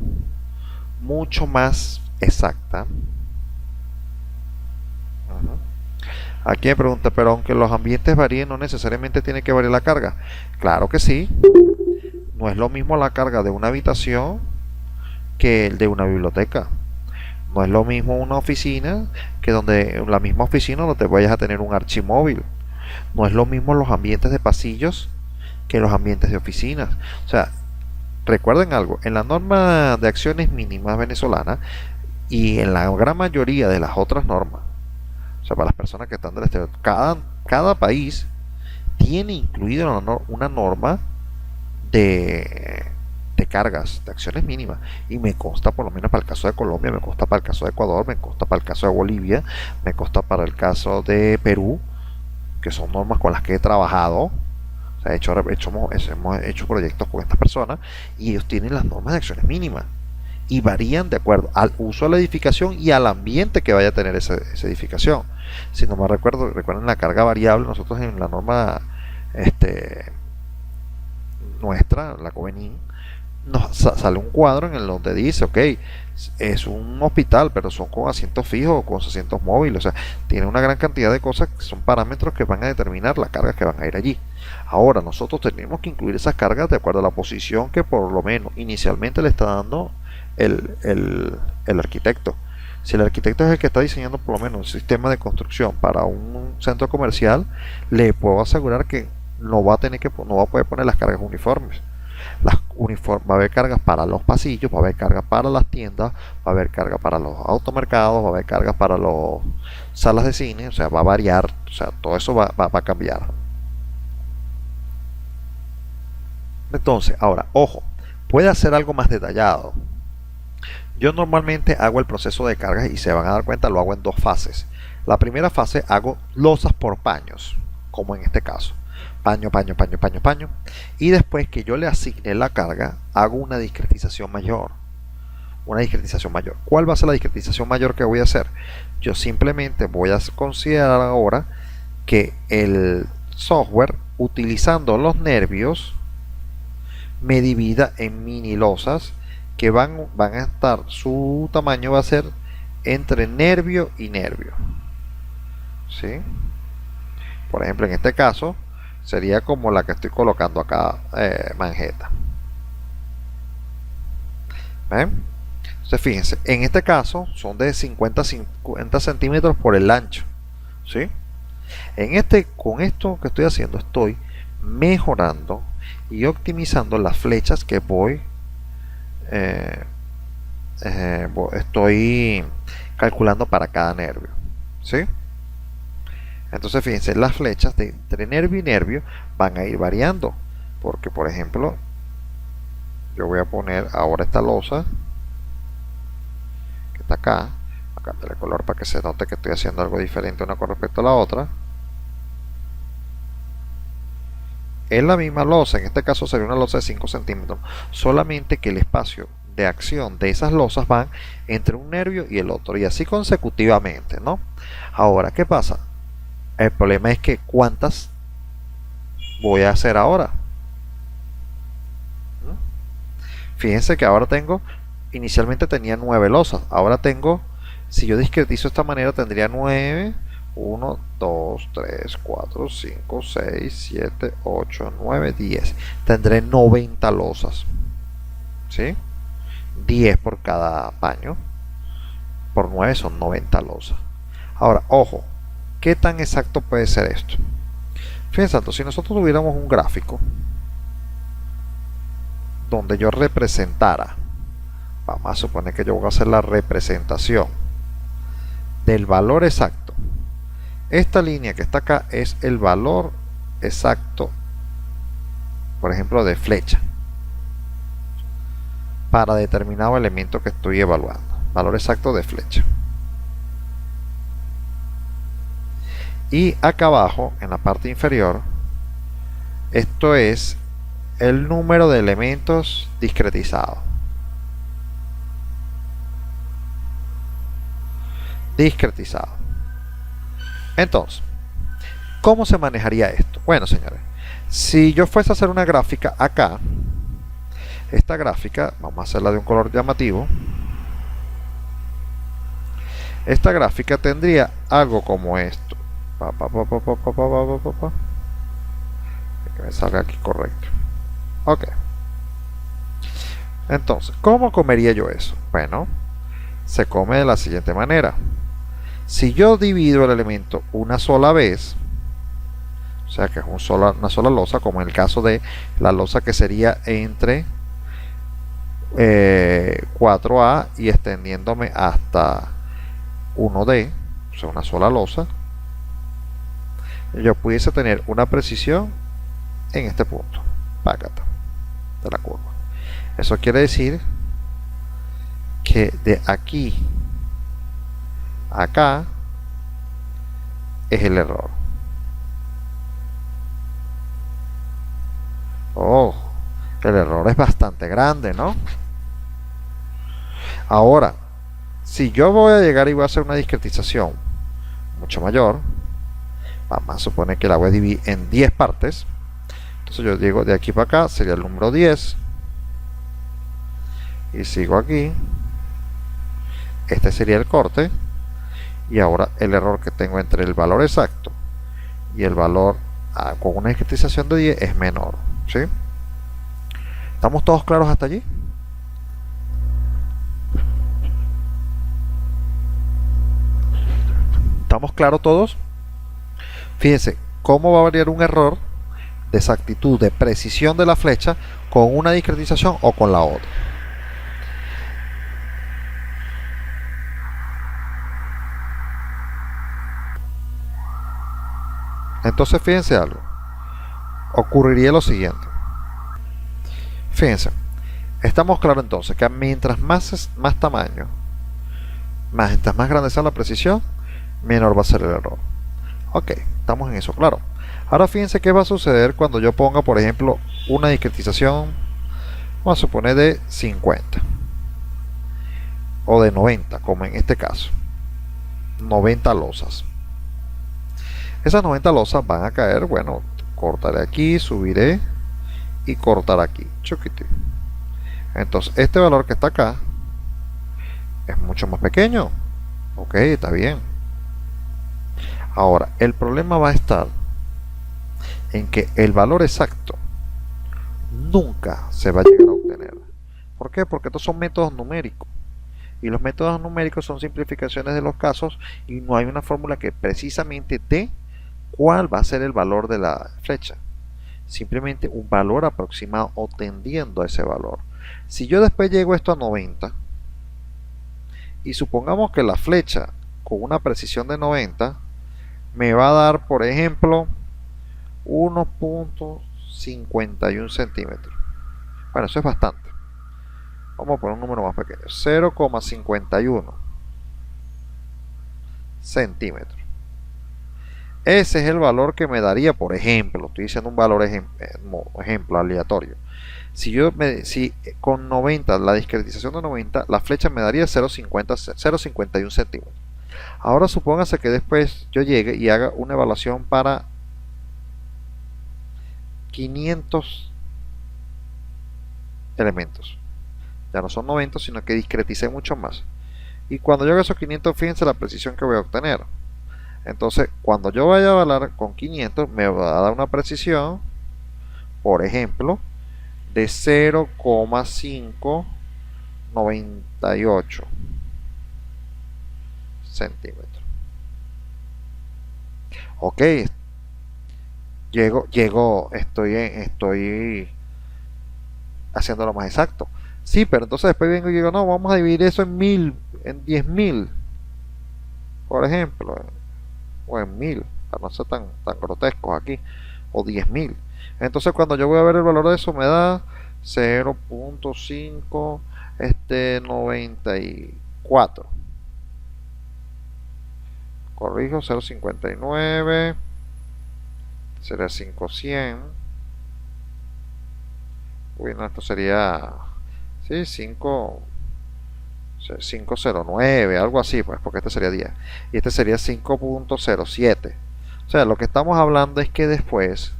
mucho más exacta. Aquí me pregunta, pero aunque los ambientes varíen, no necesariamente tiene que variar la carga. Claro que sí. No es lo mismo la carga de una habitación que el de una biblioteca. No es lo mismo una oficina que donde en la misma oficina donde vayas a tener un archimóvil. No es lo mismo los ambientes de pasillos que los ambientes de oficinas. O sea, recuerden algo, en la norma de acciones mínimas venezolana y en la gran mayoría de las otras normas, o sea, para las personas que están del exterior, cada país tiene incluida una norma de, de cargas, de acciones mínimas. Y me consta, por lo menos para el caso de Colombia, me consta para el caso de Ecuador, me consta para el caso de Bolivia, me consta para el caso de Perú, que son normas con las que he trabajado. O sea, hemos hecho proyectos con estas personas y ellos tienen las normas de acciones mínimas y varían de acuerdo al uso de la edificación y al ambiente que vaya a tener esa edificación. Si no me recuerdo, recuerden la carga variable, nosotros en la norma nuestra, la Covenin, nos sale un cuadro en el donde dice, ok, es un hospital, pero son con asientos fijos o con asientos móviles, o sea, tiene una gran cantidad de cosas que son parámetros que van a determinar las cargas que van a ir allí. Ahora, nosotros tenemos que incluir esas cargas de acuerdo a la posición que por lo menos inicialmente le está dando el arquitecto. Si el arquitecto es el que está diseñando por lo menos un sistema de construcción para un centro comercial, le puedo asegurar que no va a poder poner las cargas uniformes. Va a haber cargas para los pasillos, va a haber cargas para las tiendas, va a haber cargas para los automercados, va a haber cargas para las salas de cine, o sea, va a variar, o sea, todo eso va a cambiar. Entonces, ahora, ojo, puede hacer algo más detallado. Yo normalmente hago el proceso de cargas y se van a dar cuenta, lo hago en dos fases. La primera fase hago losas por paños, como en este caso. Paño, paño, paño, paño, paño. Y después que yo le asigne la carga, hago una discretización mayor. Una discretización mayor. ¿Cuál va a ser la discretización mayor que voy a hacer? Yo simplemente voy a considerar ahora que el software, utilizando los nervios, me divida en mini losas que van a estar, su tamaño va a ser entre nervio y nervio. ¿Sí? Por ejemplo, en este caso sería como la que estoy colocando acá, manjeta. ¿Ven? Entonces fíjense, en este caso son de 50 centímetros por el ancho. ¿Sí? Con esto que estoy haciendo, estoy mejorando y optimizando las flechas que estoy calculando para cada nervio. ¿Sí? Entonces fíjense, las flechas de entre nervio y nervio van a ir variando, porque por ejemplo yo voy a poner ahora esta losa que está acá, a cambiar el color para que se note que estoy haciendo algo diferente una con respecto a la otra. Es la misma losa, en este caso sería una losa de 5 centímetros, solamente que el espacio de acción de esas losas van entre un nervio y el otro, y así consecutivamente, ¿no? Ahora, ¿qué pasa? El problema es que ¿cuántas voy a hacer ahora? Fíjense que ahora inicialmente tenía 9 losas, ahora tengo, si yo discretizo de esta manera, tendría 9, 1, 2, 3, 4, 5, 6, 7, 8, 9, 10. Tendré 90 losas. ¿Sí? 10 por cada paño. Por 9 son 90 losas. Ahora, ojo, ¿qué tan exacto puede ser esto? Fíjense, si nosotros tuviéramos un gráfico donde yo representara, vamos a suponer que yo voy a hacer la representación del valor exacto. Esta línea que está acá es el valor exacto, por ejemplo, de flecha para determinado elemento que estoy evaluando. Valor exacto de flecha. Y acá abajo, en la parte inferior, esto es el número de elementos discretizados. Entonces, ¿Cómo se manejaría esto? Bueno, señores, si yo fuese a hacer una gráfica acá, esta gráfica, vamos a hacerla de un color llamativo. Esta gráfica tendría algo como esto. Que me salga aquí correcto. Ok. Entonces, ¿cómo comería yo eso? Bueno, se come de la siguiente manera. Si yo divido el elemento una sola vez, o sea que es una sola losa, como en el caso de la losa que sería entre 4A y extendiéndome hasta 1D, o sea, una sola losa, yo pudiese tener una precisión en este punto, págata, de la curva. Eso quiere decir que de aquí a acá es el error. Oh, el error es bastante grande, ¿no? Ahora, si yo voy a llegar y voy a hacer una discretización mucho mayor, vamos a suponer que la voy a dividir en 10 partes. Entonces yo digo de aquí para acá sería el número 10 y sigo aquí. Este sería el corte y ahora el error que tengo entre el valor exacto y el valor con una discretización de 10 es menor, ¿sí? ¿Estamos todos claros hasta allí? ¿Estamos claros todos? Fíjense cómo va a variar un error de exactitud, de precisión de la flecha con una discretización o con la otra. Entonces fíjense algo, ocurriría lo siguiente. Fíjense, estamos claros entonces que mientras más tamaño, mientras más grande sea la precisión, menor va a ser el error. Ok, estamos en eso, claro. Ahora fíjense qué va a suceder cuando yo ponga, por ejemplo, una discretización, vamos a suponer de 50 o de 90, como en este caso, 90 losas. Esas 90 losas van a caer, bueno, cortaré aquí, subiré y cortar aquí, chuquiti. Entonces este valor que está acá es mucho más pequeño. Ok, está bien. Ahora, el problema va a estar en que el valor exacto nunca se va a llegar a obtener. ¿Por qué? Porque estos son métodos numéricos. Y los métodos numéricos son simplificaciones de los casos y no hay una fórmula que precisamente dé cuál va a ser el valor de la flecha. Simplemente un valor aproximado o tendiendo a ese valor. Si yo después llego esto a 90 y supongamos que la flecha con una precisión de 90 me va a dar, por ejemplo, 1.51 centímetros. Bueno, eso es bastante. Vamos a poner un número más pequeño, 0,51 centímetros. Ese es el valor que me daría, por ejemplo, estoy diciendo un valor ejemplo aleatorio. Si con 90, la discretización de 90, la flecha me daría 0,51 centímetros. Ahora supóngase que después yo llegue y haga una evaluación para 500 elementos. Ya no son 90, sino que discreticé mucho más. Y cuando yo haga esos 500, fíjense la precisión que voy a obtener. Entonces, cuando yo vaya a evaluar con 500, me va a dar una precisión, por ejemplo, de 0,598 centímetros. Ok, estoy haciéndolo más exacto. Sí, pero entonces después vengo y digo, no, vamos a dividir eso en 1000, en 10.000, por ejemplo, o en 1000, para no ser tan grotescos aquí, o 10.000. Entonces cuando yo voy a ver el valor de eso me da 0.594. Corrijo, 0.59 sería 500. Bueno, esto sería, sí, 509, algo así, pues, porque este sería 10 y este sería 5.07. O sea, lo que estamos hablando es que después,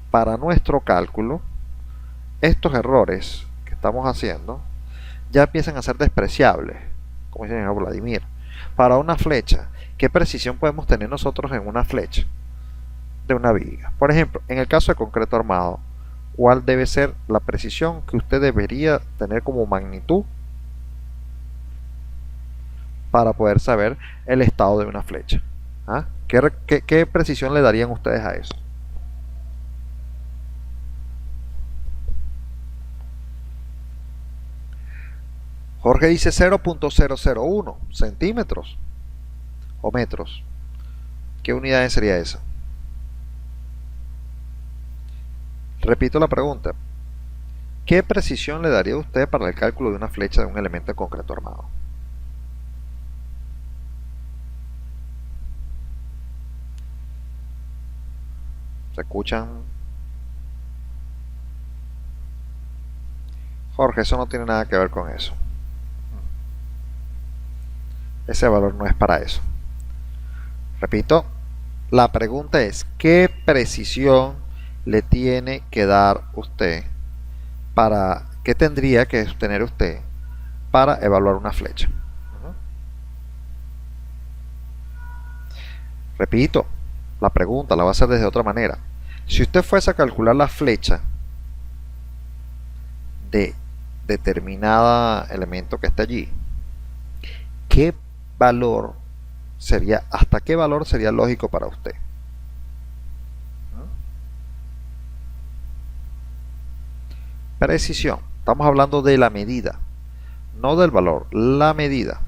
para nuestro cálculo, estos errores que estamos haciendo ya empiezan a ser despreciables, como dice el señor Vladimir. Para una flecha, ¿qué precisión podemos tener nosotros en una flecha de una viga? Por ejemplo, en el caso de concreto armado, ¿cuál debe ser la precisión que usted debería tener como magnitud para poder saber el estado de una flecha? ¿Ah? ¿Qué precisión le darían ustedes a eso? Jorge dice 0.001 centímetros o metros. ¿Qué unidades sería esa? Repito la pregunta. ¿Qué precisión le daría usted para el cálculo de una flecha de un elemento de concreto armado? ¿Se escuchan? Jorge, eso no tiene nada que ver con eso. Ese valor no es para eso. Repito, la pregunta es, ¿qué precisión le tiene que dar usted qué tendría que tener usted para evaluar una flecha? Repito, la pregunta la va a hacer desde otra manera. Si usted fuese a calcular la flecha de determinado elemento que está allí, ¿qué valor sería, hasta qué valor sería lógico para usted? Precisión. Estamos hablando de la medida, no del valor, la medida.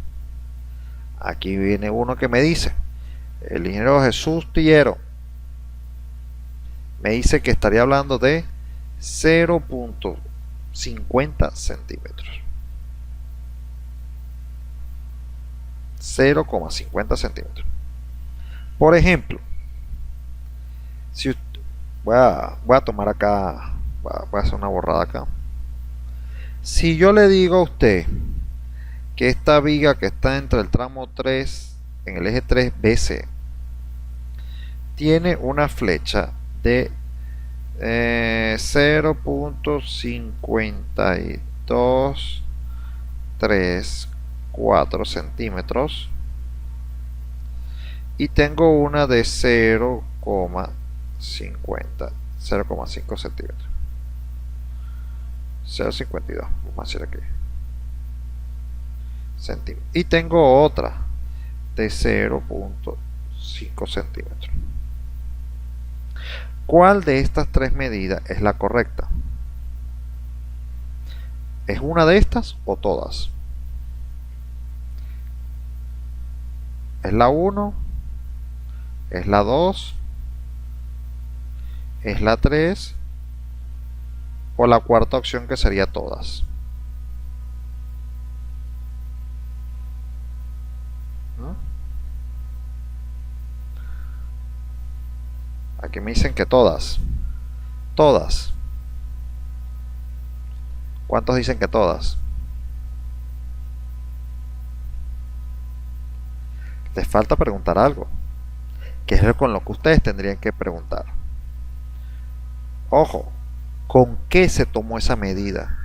Aquí viene uno que me dice, el ingeniero Jesús Tillero me dice que estaría hablando de 0.50 centímetros. 0,50 centímetros. Por ejemplo, si usted, voy a tomar acá, voy a hacer una borrada acá. Si yo le digo a usted que esta viga que está entre el tramo 3 en el eje 3 BC tiene una flecha de 0.5234 centímetros y tengo una de 0,5 centímetros, 0,52 vamos a hacer aquí centímetros, y tengo otra de 0,5 centímetros. ¿Cuál de estas tres medidas es la correcta? ¿Es una de estas o todas? ¿Es la 1? ¿Es la 2? ¿Es la 3? ¿O la cuarta opción que sería todas? Aquí me dicen que todas. Todas. ¿Cuántos dicen que todas? Les falta preguntar algo, que es con lo que ustedes tendrían que preguntar. Ojo, ¿con qué se tomó esa medida?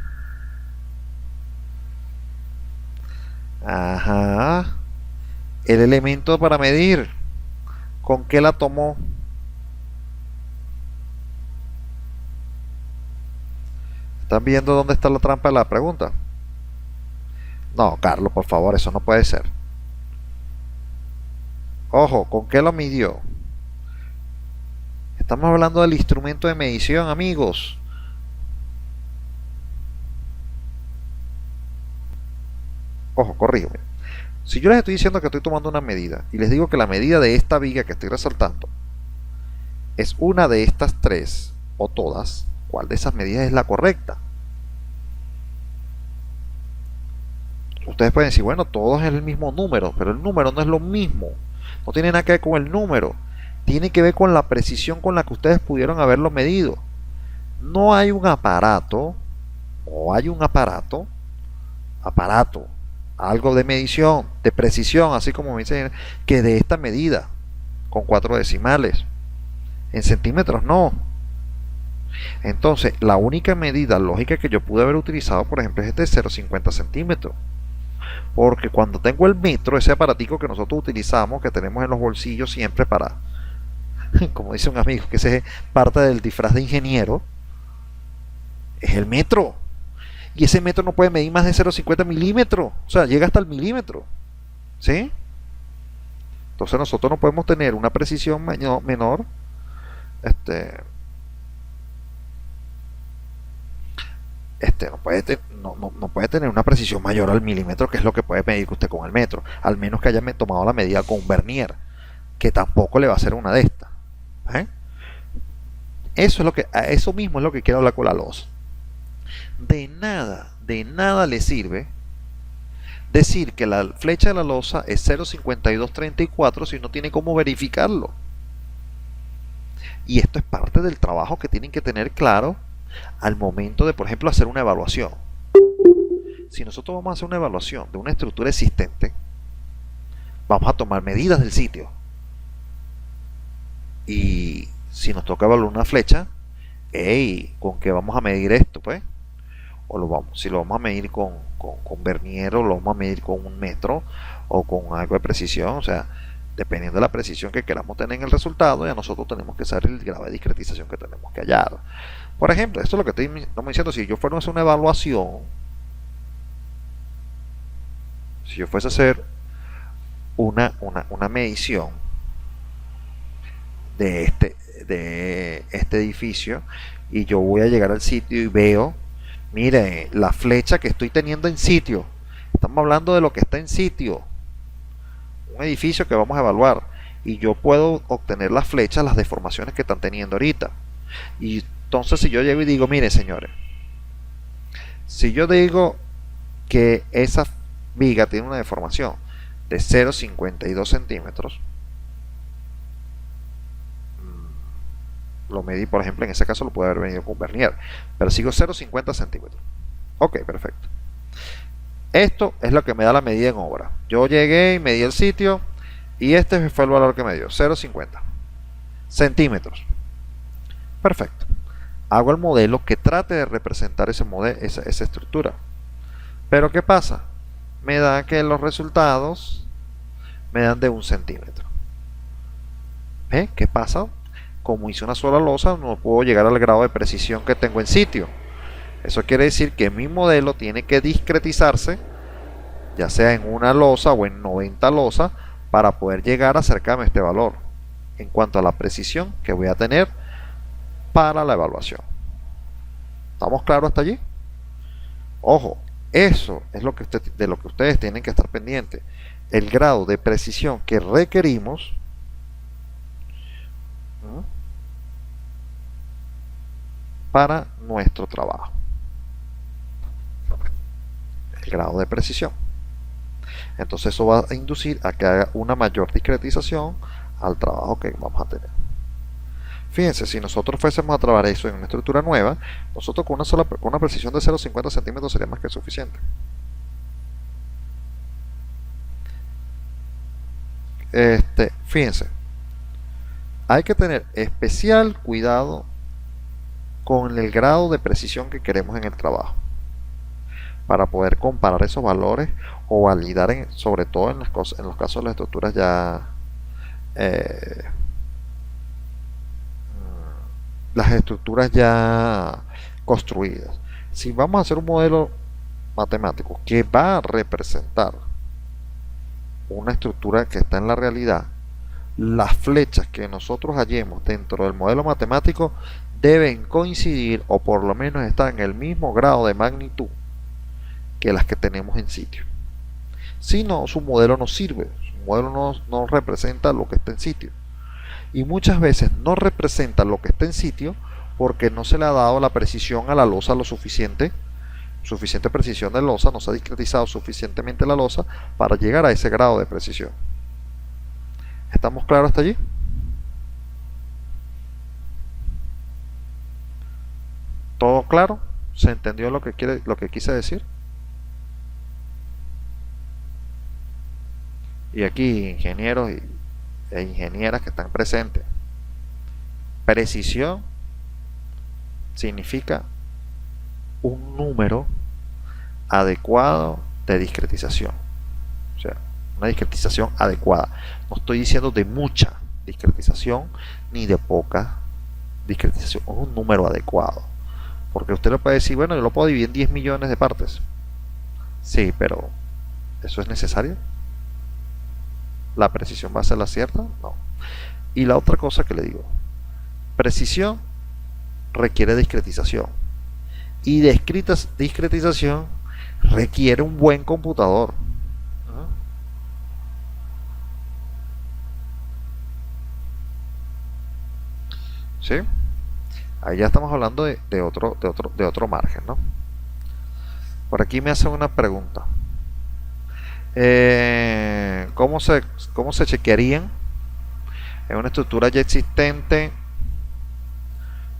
Ajá. El elemento para medir, ¿con qué la tomó? ¿Están viendo dónde está la trampa de la pregunta? No, Carlos, por favor, eso no puede ser. Ojo, ¿con qué lo midió? Estamos hablando del instrumento de medición, amigos. Ojo, corrígeme. Si yo les estoy diciendo que estoy tomando una medida y les digo que la medida de esta viga que estoy resaltando es una de estas tres o todas, ¿cuál de esas medidas es la correcta? Ustedes pueden decir, bueno, todos es el mismo número, pero el número no es lo mismo. No tiene nada que ver con el número. Tiene que ver con la precisión con la que ustedes pudieron haberlo medido. No hay un aparato, o hay un aparato, algo de medición, de precisión, así como me dicen, que de esta medida, con 4 decimales. En centímetros no. Entonces, la única medida lógica que yo pude haber utilizado, por ejemplo, es este 0,50 centímetros. Porque cuando tengo el metro, ese aparatico que nosotros utilizamos, que tenemos en los bolsillos siempre para, como dice un amigo, que ese es parte del disfraz de ingeniero, es el metro. Y ese metro no puede medir más de 0,50 milímetros. O sea, llega hasta el milímetro. ¿Sí? Entonces nosotros no podemos tener una precisión menor. Este, no puede tener una precisión mayor al milímetro, que es lo que puede medir usted con el metro. Al menos que haya tomado la medida con un vernier, que tampoco le va a hacer una de estas. ¿Eh? Eso mismo es lo que quiero hablar con la losa. De nada le sirve decir que la flecha de la losa es 0,5234 si no tiene cómo verificarlo. Y esto es parte del trabajo que tienen que tener claro al momento de, por ejemplo, hacer una evaluación. Si nosotros vamos a hacer una evaluación de una estructura existente, vamos a tomar medidas del sitio. Y si nos toca evaluar una flecha, hey, ¿con qué vamos a medir esto? Pues, si lo vamos a medir con vernier, o lo vamos a medir con un metro, o con algo de precisión. O sea, dependiendo de la precisión que queramos tener en el resultado, ya nosotros tenemos que saber el grado de discretización que tenemos que hallar. Por ejemplo, esto es lo que estamos diciendo. Si yo fuera a hacer una evaluación, si yo fuese a hacer una medición de este edificio, y yo voy a llegar al sitio y veo, mire, la flecha que estoy teniendo en sitio, estamos hablando de lo que está en sitio, un edificio que vamos a evaluar, y yo puedo obtener las flechas, las deformaciones que están teniendo ahorita. Y entonces, si yo llego y digo, mire señores, si yo digo que esa viga tiene una deformación de 0,52 centímetros, lo medí, por ejemplo, en ese caso lo puede haber medido con vernier, pero sigo 0,50 centímetros. Ok, perfecto. Esto es lo que me da la medida en obra. Yo llegué y medí el sitio, y este fue el valor que me dio, 0,50 centímetros. Perfecto. Hago el modelo que trate de representar esa estructura. Pero ¿qué pasa? Me da que los resultados me dan de 1 centímetro. ¿Ve? ¿Qué pasa? Como hice una sola losa, no puedo llegar al grado de precisión que tengo en sitio. Eso quiere decir que mi modelo tiene que discretizarse, ya sea en una losa o en 90 losas, para poder llegar a acercarme a este valor en cuanto a la precisión que voy a tener para la evaluación. ¿Estamos claros hasta allí? Ojo, eso es de lo que ustedes tienen que estar pendientes. El grado de precisión que requerimos para nuestro trabajo. El grado de precisión. Entonces eso va a inducir a que haga una mayor discretización al trabajo que vamos a tener. Fíjense, si nosotros fuésemos a trabajar eso en una estructura nueva, nosotros con una precisión de 0,50 centímetros sería más que suficiente. Fíjense, hay que tener especial cuidado con el grado de precisión que queremos en el trabajo, para poder comparar esos valores o validar, sobre todo en los casos de las estructuras ya construidas. Si vamos a hacer un modelo matemático que va a representar una estructura que está en la realidad, las flechas que nosotros hallemos dentro del modelo matemático deben coincidir, o por lo menos estar en el mismo grado de magnitud que las que tenemos en sitio. Si no, su modelo no sirve, su modelo no representa lo que está en sitio. Y muchas veces no representa lo que está en sitio porque no se le ha dado la precisión a la losa lo suficiente precisión de losa, no se ha discretizado suficientemente la losa para llegar a ese grado de precisión. ¿Estamos claros hasta allí? ¿Todo claro? ¿Se entendió lo que quise decir? Y aquí ingenieros e ingenieras que están presentes, Precisión significa un número adecuado de discretización. O sea, una discretización adecuada. No estoy diciendo de mucha discretización ni de poca discretización. Es un número adecuado. Porque usted lo puede decir, bueno, yo lo puedo dividir en 10 millones de partes. Sí, pero ¿eso es necesario? ¿La precisión va a ser la cierta? No. Y la otra cosa que le digo, precisión requiere discretización. Y discretización requiere un buen computador. ¿Sí? Ahí ya estamos hablando de otro margen, ¿no? Por aquí me hacen una pregunta. ¿Cómo se chequearían en una estructura ya existente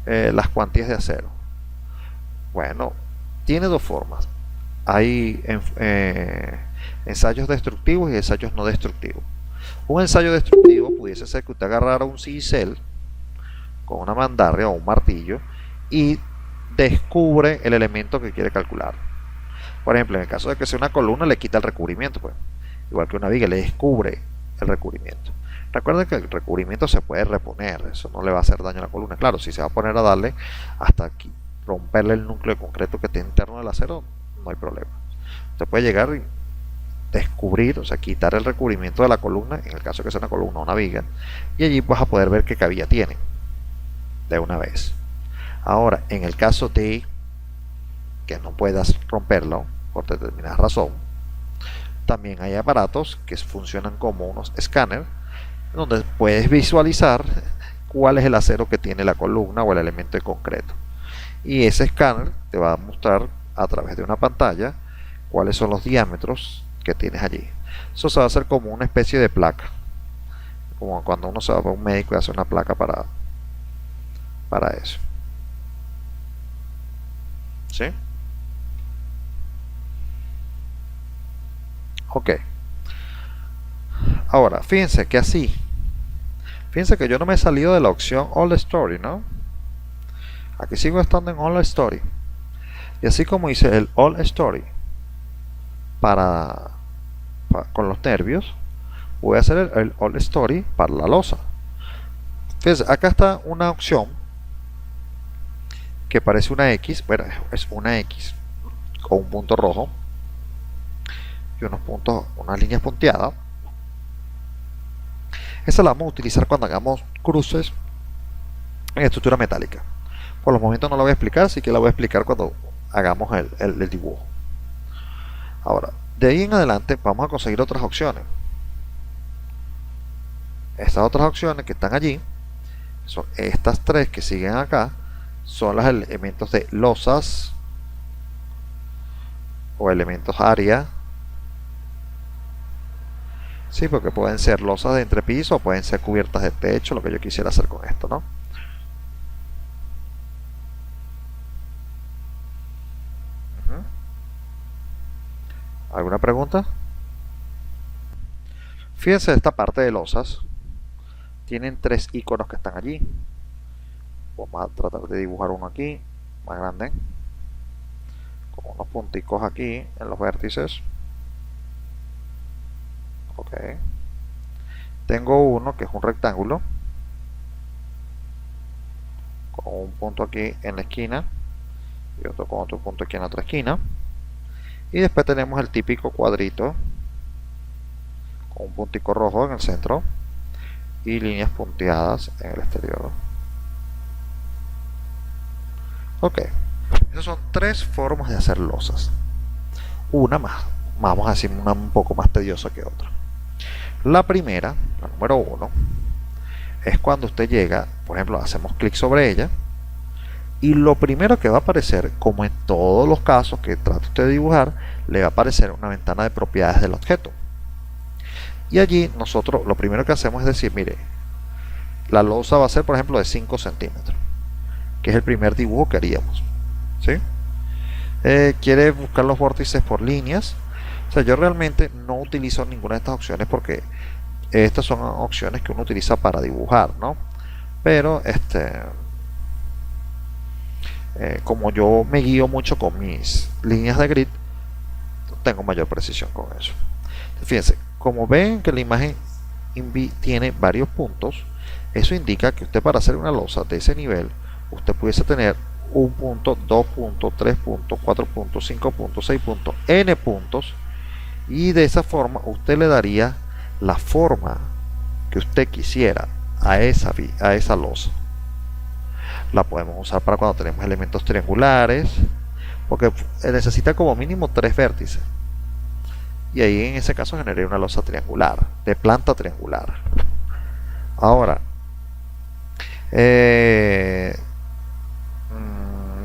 las cuantías de acero? Bueno, tiene dos formas. Hay ensayos destructivos y ensayos no destructivos. Un ensayo destructivo pudiese ser que usted agarrara un cincel con una mandarria o un martillo y descubre el elemento que quiere calcular. Por ejemplo, en el caso de que sea una columna, le quita el recubrimiento, pues. Igual que una viga, le descubre el recubrimiento. Recuerden que el recubrimiento se puede reponer, eso no le va a hacer daño a la columna. Claro, si se va a poner a darle hasta aquí, romperle el núcleo de concreto que tiene interno del acero, no hay problema. Usted puede llegar y descubrir, o sea, quitar el recubrimiento de la columna, en el caso de que sea una columna o una viga, y allí vas a poder ver qué cabilla tiene de una vez. Ahora, en el caso de que no puedas romperlo por determinada razón, también hay aparatos que funcionan como unos escáneres donde puedes visualizar cuál es el acero que tiene la columna o el elemento de concreto, y ese escáner te va a mostrar a través de una pantalla cuáles son los diámetros que tienes allí. Eso se va a hacer como una especie de placa, como cuando uno se va a un médico y hace una placa para eso. ¿Sí? Ok. Ahora, fíjense que yo no me he salido de la opción All Story, ¿no? Aquí sigo estando en All Story. Y así como hice el All Story con los nervios, voy a hacer el All Story para la losa. Fíjense, acá está una opción que parece una X. Bueno, es una X con un punto rojo y unas líneas punteadas. Esa la vamos a utilizar cuando hagamos cruces en estructura metálica. Por los momentos no la voy a explicar, así que la voy a explicar cuando hagamos el dibujo. Ahora, de ahí en adelante vamos a conseguir otras opciones. Estas otras opciones que están allí, son estas tres que siguen acá, son los elementos de losas o elementos área. Sí, porque pueden ser losas de entrepiso o pueden ser cubiertas de techo, lo que yo quisiera hacer con esto, ¿no? ¿Alguna pregunta? Fíjense, esta parte de losas tienen tres iconos que están allí. Vamos a tratar de dibujar uno aquí, más grande, con unos punticos aquí en los vértices. Ok. Tengo uno que es un rectángulo con un punto aquí en la esquina y otro con otro punto aquí en la otra esquina. Y después tenemos el típico cuadrito con un puntico rojo en el centro y líneas punteadas en el exterior. Ok, esas son tres formas de hacer losas. Una más, vamos a decir una un poco más tediosa que otra. La primera, la número 1, es cuando usted llega, por ejemplo, hacemos clic sobre ella y lo primero que va a aparecer, como en todos los casos que trate usted de dibujar, le va a aparecer una ventana de propiedades del objeto. Y allí nosotros lo primero que hacemos es decir, mire, la losa va a ser, por ejemplo, de 5 centímetros, que es el primer dibujo que haríamos. ¿Sí? Quiere buscar los vórtices por líneas. O sea, yo realmente no utilizo ninguna de estas opciones porque estas son opciones que uno utiliza para dibujar, ¿no? pero como yo me guío mucho con mis líneas de grid, tengo mayor precisión con eso. Fíjense, como ven que la imagen tiene varios puntos, eso indica que usted, para hacer una losa de ese nivel, usted pudiese tener un punto, dos puntos, tres puntos, cuatro puntos, cinco puntos, seis puntos, n puntos, y de esa forma usted le daría la forma que usted quisiera a esa losa. La podemos usar para cuando tenemos elementos triangulares, porque necesita como mínimo 3 vértices, y ahí en ese caso generaría una losa triangular, de planta triangular. Ahora,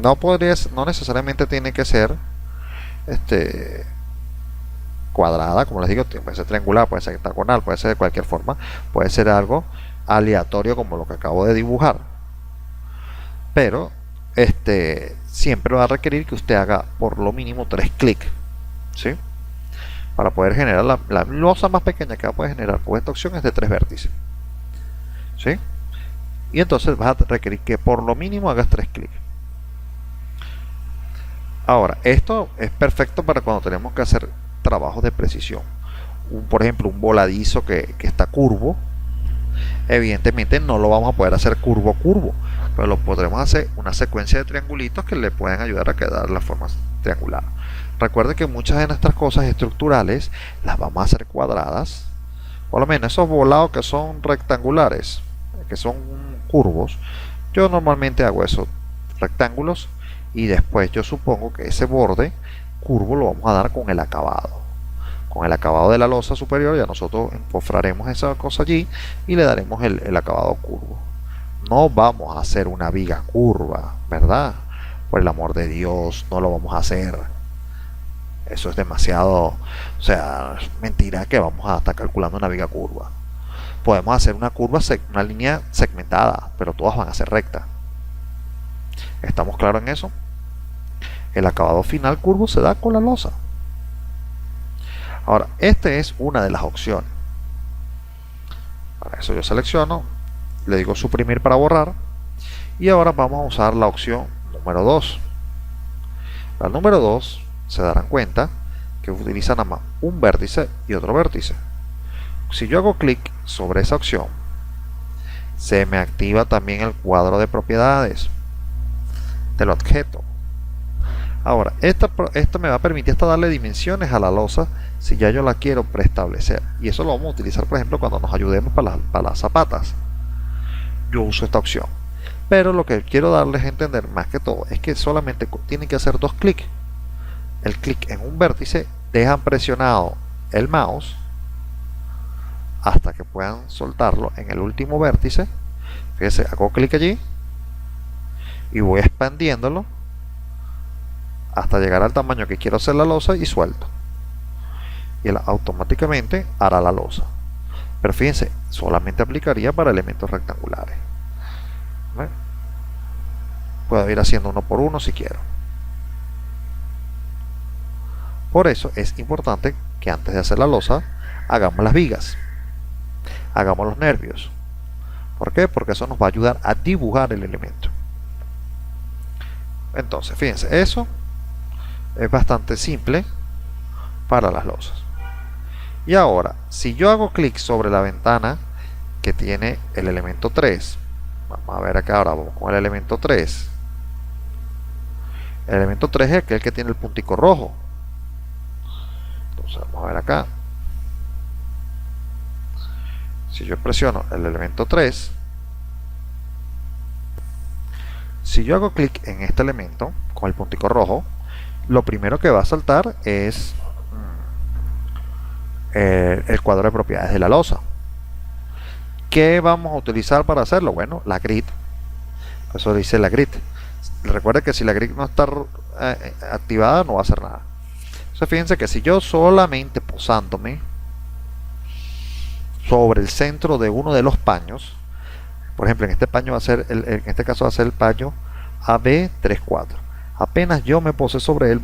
no necesariamente tiene que ser cuadrada, como les digo, puede ser triangular, puede ser hectagonal, puede ser de cualquier forma, puede ser algo aleatorio como lo que acabo de dibujar, pero siempre va a requerir que usted haga por lo mínimo 3 clics, ¿sí? Para poder generar la losa más pequeña que va a poder generar con esta opción es de 3 vértices, ¿sí? Y entonces vas a requerir que por lo mínimo hagas 3 clics. Ahora, esto es perfecto para cuando tenemos que hacer trabajos de precisión. Por ejemplo, un voladizo que está curvo, evidentemente no lo vamos a poder hacer curvo, pero lo podremos hacer una secuencia de triangulitos que le pueden ayudar a quedar la forma triangular. Recuerde que muchas de nuestras cosas estructurales las vamos a hacer cuadradas, por lo menos esos volados que son rectangulares, que son curvos, yo normalmente hago esos rectángulos, y después yo supongo que ese borde curvo lo vamos a dar con el acabado. Con el acabado de la losa superior ya nosotros empofraremos esa cosa allí y le daremos el acabado curvo. No vamos a hacer una viga curva, ¿verdad? Por el amor de Dios, no lo vamos a hacer. Eso es demasiado, o sea, mentira que vamos a estar calculando una viga curva. Podemos hacer una curva, una línea segmentada, pero todas van a ser rectas. ¿Estamos claros en eso? El acabado final curvo se da con la losa. Ahora, esta es una de las opciones. Para eso yo selecciono, le digo suprimir para borrar, y ahora vamos a usar la opción número 2. La número 2, se darán cuenta que utiliza nada más un vértice y otro vértice. Si yo hago clic sobre esa opción, se me activa también el cuadro de propiedades del objeto. Ahora, esto me va a permitir hasta darle dimensiones a la losa si ya yo la quiero preestablecer, y eso lo vamos a utilizar, por ejemplo, cuando nos ayudemos para las zapatas. Yo uso esta opción, pero lo que quiero darles a entender más que todo es que solamente tienen que hacer 2 clics. El clic en un vértice, dejan presionado el mouse hasta que puedan soltarlo en el último vértice. Fíjense, hago clic allí y voy expandiéndolo hasta llegar al tamaño que quiero hacer la losa y suelto, y él automáticamente hará la losa. Pero fíjense, solamente aplicaría para elementos rectangulares. ¿Ven? Puedo ir haciendo uno por uno si quiero. Por eso es importante que antes de hacer la losa hagamos las vigas, hagamos los nervios. ¿Por qué? Porque eso nos va a ayudar a dibujar el elemento. Entonces, fíjense, eso es bastante simple para las losas. Y ahora, si yo hago clic sobre la ventana que tiene el elemento 3, vamos a ver acá, ahora vamos con el elemento 3. El elemento 3 es aquel que tiene el puntico rojo. Entonces vamos a ver acá. Si yo presiono el elemento 3, si yo hago clic en este elemento con el puntico rojo, lo primero que va a saltar es el cuadro de propiedades de la losa. ¿Qué vamos a utilizar para hacerlo? Bueno, la grid. Eso dice la grid. Recuerda que si la grid no está activada, no va a hacer nada. Entonces fíjense que si yo solamente posándome sobre el centro de uno de los paños, por ejemplo en este paño va a ser en este caso va a ser el paño AB34, apenas yo me pose sobre él,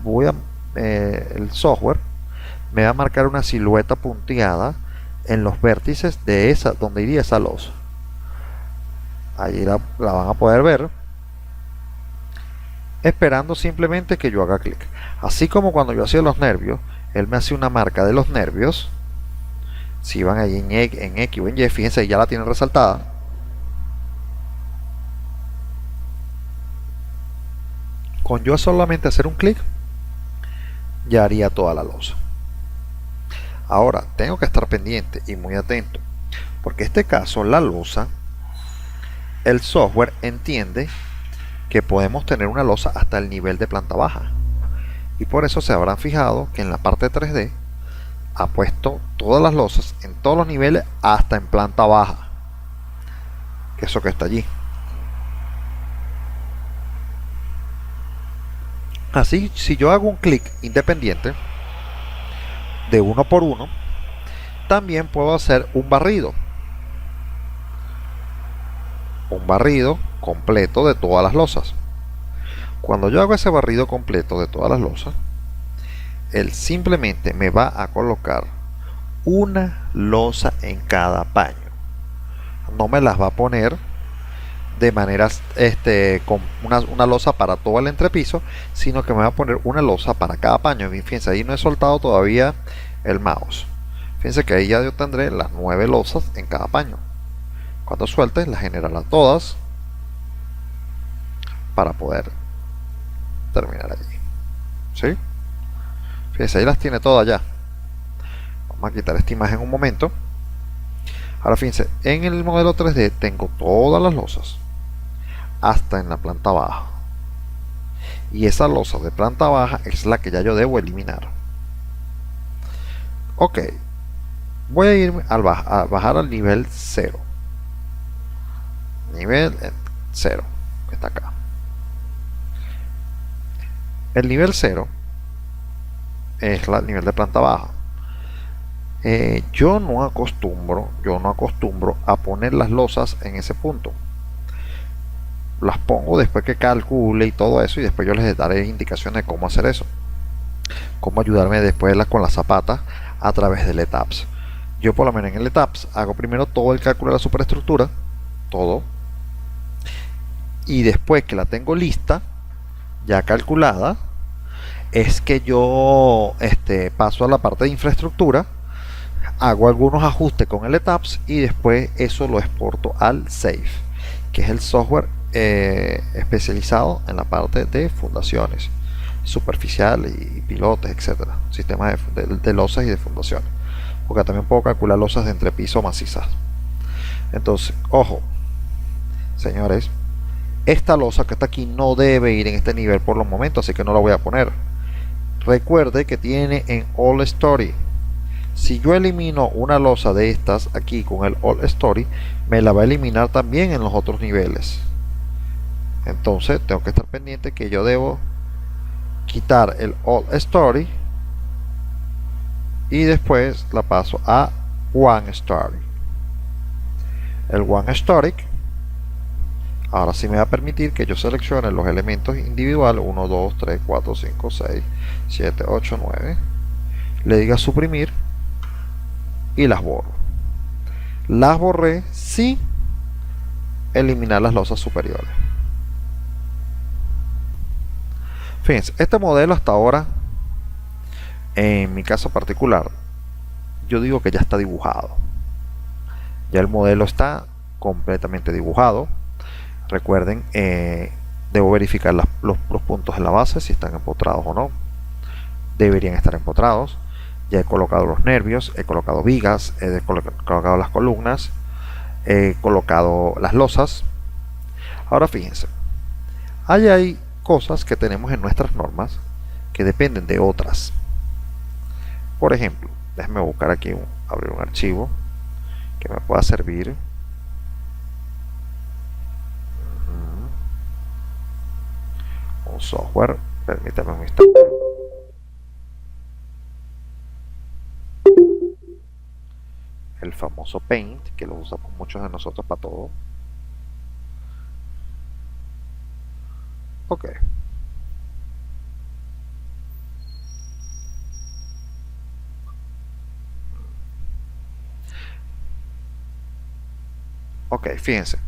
el software me va a marcar una silueta punteada en los vértices de donde iría esa losa. Allí la van a poder ver, esperando simplemente que yo haga clic. Así como cuando yo hacía los nervios, él me hacía una marca de los nervios. Si van allí en X o en Y, fíjense, ya la tienen resaltada. Con yo solamente hacer un clic, ya haría toda la losa. Ahora, tengo que estar pendiente y muy atento, porque en este caso la losa, el software entiende que podemos tener una losa hasta el nivel de planta baja. Y por eso se habrán fijado que en la parte 3D ha puesto todas las losas en todos los niveles hasta en planta baja, que eso que está allí. Así, si yo hago un clic independiente de uno por uno, también puedo hacer un barrido completo de todas las losas. Cuando yo hago ese barrido completo de todas las losas, él simplemente me va a colocar una losa en cada paño. No me las va a poner de manera con una losa para todo el entrepiso, sino que me va a poner una losa para cada paño. Fíjense, ahí no he soltado todavía el mouse. Fíjense que ahí ya yo tendré las 9 losas en cada paño. Cuando suelte, las generará todas para poder terminar allí. ¿Sí? Fíjense, ahí las tiene todas ya. Vamos a quitar esta imagen un momento. Ahora fíjense, en el modelo 3D tengo todas las losas hasta en la planta baja. Y esa losa de planta baja es la que ya yo debo eliminar. Ok, voy a irme a bajar al nivel 0. Nivel 0, que está acá. El nivel 0 es el nivel de planta baja. Yo no acostumbro a poner las losas en ese punto. Las pongo después que calcule y todo eso, y después yo les daré indicaciones de cómo hacer eso, cómo ayudarme después con las zapatas a través del ETABS. Yo por lo menos en el ETABS hago primero todo el cálculo de la superestructura, todo, y después que la tengo lista, ya calculada, es que yo paso a la parte de infraestructura, hago algunos ajustes con el ETABS y después eso lo exporto al SAFE, que es el software especializado en la parte de fundaciones superficiales y pilotes, etcétera, sistemas de losas y de fundaciones, porque también puedo calcular losas de entrepiso macizas. Entonces, ojo, señores, esta losa que está aquí no debe ir en este nivel por los momentos, así que no la voy a poner. Recuerde que tiene en All Story. Si yo elimino una losa de estas aquí con el All Story, me la va a eliminar también en los otros niveles. Entonces tengo que estar pendiente que yo debo quitar el All Story y después la paso a One Story. El One Story ahora sí me va a permitir que yo seleccione los elementos individuales 1, 2, 3, 4, 5, 6, 7, 8, 9, le diga suprimir y las borro. Las borré sin eliminar las losas superiores. Fíjense, este modelo hasta ahora, en mi caso particular, yo digo que ya está dibujado. Ya el modelo está completamente dibujado. Recuerden, debo verificar los puntos en la base, si están empotrados o no. Deberían estar empotrados. Ya he colocado los nervios, he colocado vigas, he colocado las columnas, he colocado las losas. Ahora fíjense, hay cosas que tenemos en nuestras normas que dependen de otras. Por ejemplo, déjenme buscar aquí, abrir un archivo que me pueda servir. Un software, permítame un instante. El famoso Paint, que lo usamos muchos de nosotros para todo. Ok. Ok, fíjense.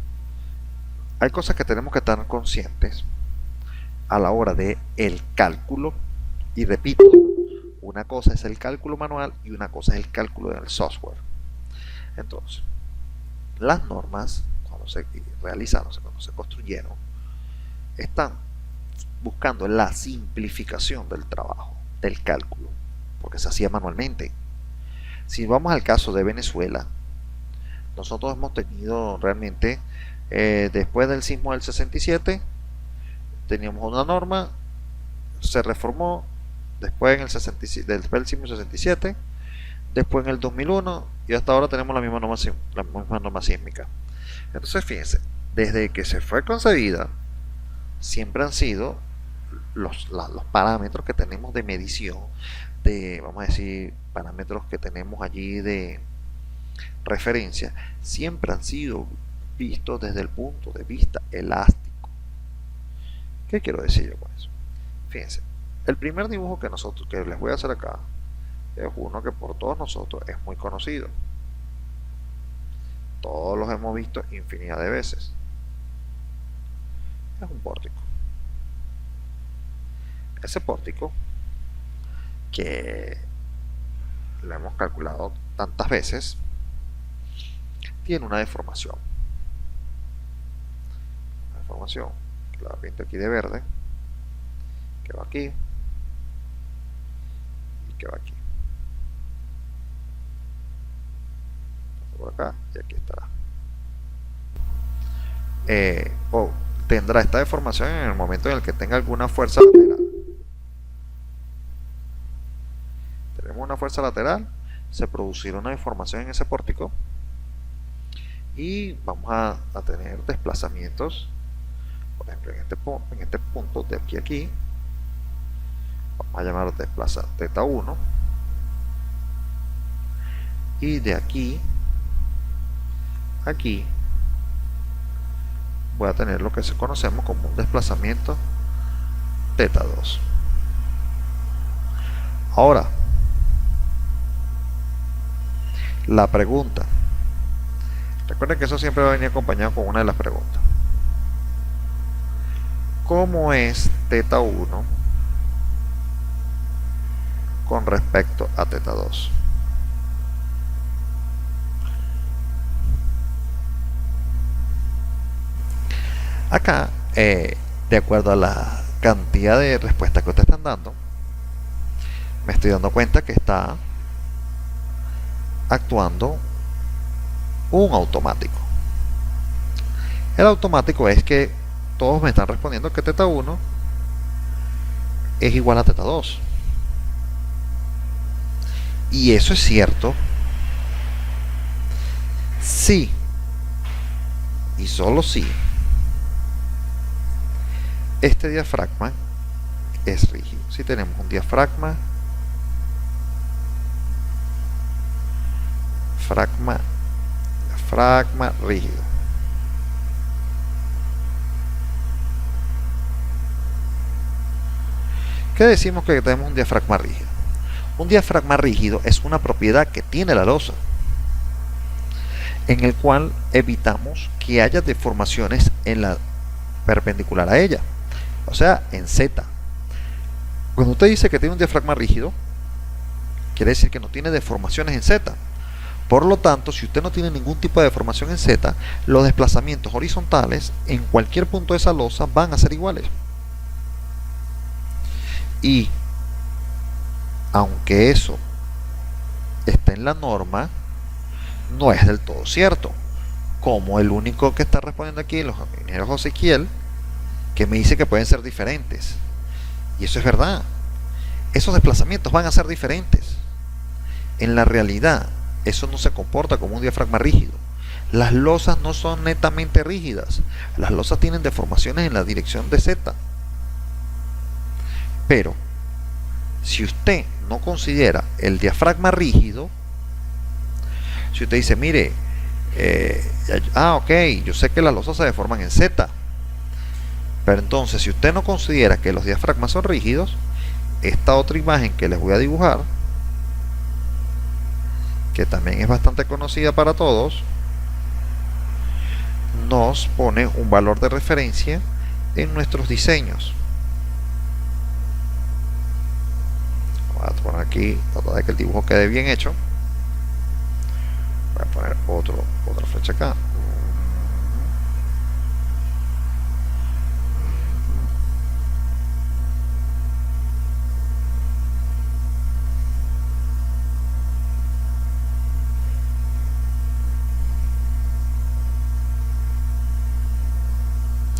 hay cosas que tenemos que estar conscientes a la hora de el cálculo, y repito, una cosa es el cálculo manual y una cosa es el cálculo del software. Entonces, las normas, cuando se realizaron, cuando se construyeron, están buscando la simplificación del trabajo, del cálculo, porque se hacía manualmente. Si vamos al caso de Venezuela, nosotros hemos tenido realmente, después del sismo del 67, teníamos una norma, se reformó, después en el 67, después del sismo 67, después en el 2001 y hasta ahora tenemos la misma norma sísmica. Entonces fíjense, desde que se fue concebida siempre han sido los parámetros que tenemos de medición, de, vamos a decir, parámetros que tenemos allí de referencia, siempre han sido vistos desde el punto de vista elástico. ¿Qué quiero decir yo con eso? Fíjense, el primer dibujo que les voy a hacer acá es uno que por todos nosotros es muy conocido. Todos los hemos visto infinidad de veces. Es un pórtico. Ese pórtico, que lo hemos calculado tantas veces, tiene una deformación. Una deformación que la pinto aquí de verde, que va aquí y que va aquí. Por acá y aquí estará. Tendrá esta deformación en el momento en el que tenga alguna fuerza lateral. Tenemos una fuerza lateral, se producirá una deformación en ese pórtico y vamos a tener desplazamientos. Por ejemplo, en este punto de aquí a aquí, vamos a llamarlo desplaza teta 1, y de aquí a aquí voy a tener lo que conocemos como un desplazamiento teta 2. Ahora, la pregunta, recuerden que eso siempre va a venir acompañado con una de las preguntas: ¿cómo es teta 1 con respecto a teta 2? Acá, de acuerdo a la cantidad de respuestas que ustedes están dando, me estoy dando cuenta que está actuando un automático. El automático es que todos me están respondiendo que teta 1 es igual a teta 2. Y eso es cierto sí, y solo sí, este diafragma es rígido. Si tenemos un diafragma rígido, ¿qué decimos que tenemos un diafragma rígido? Un diafragma rígido es una propiedad que tiene la losa, en el cual evitamos que haya deformaciones en la perpendicular a ella, o sea, en Z. Cuando usted dice que tiene un diafragma rígido, quiere decir que no tiene deformaciones en Z. Por lo tanto, si usted no tiene ningún tipo de deformación en Z, los desplazamientos horizontales en cualquier punto de esa losa van a ser iguales. Y aunque eso está en la norma, no es del todo cierto. Como el único que está respondiendo aquí, los ingenieros José Kiel, que me dice que pueden ser diferentes. Y eso es verdad. Esos desplazamientos van a ser diferentes. En la realidad, eso no se comporta como un diafragma rígido. Las losas no son netamente rígidas. Las losas tienen deformaciones en la dirección de Z. Pero, si usted no considera el diafragma rígido, si usted dice, mire, ok, yo sé que las losas se deforman en Z, pero entonces si usted no considera que los diafragmas son rígidos, esta otra imagen que les voy a dibujar, que también es bastante conocida para todos, nos pone un valor de referencia en nuestros diseños. Voy a poner aquí, tratar de que el dibujo quede bien hecho. Voy a poner otra flecha acá.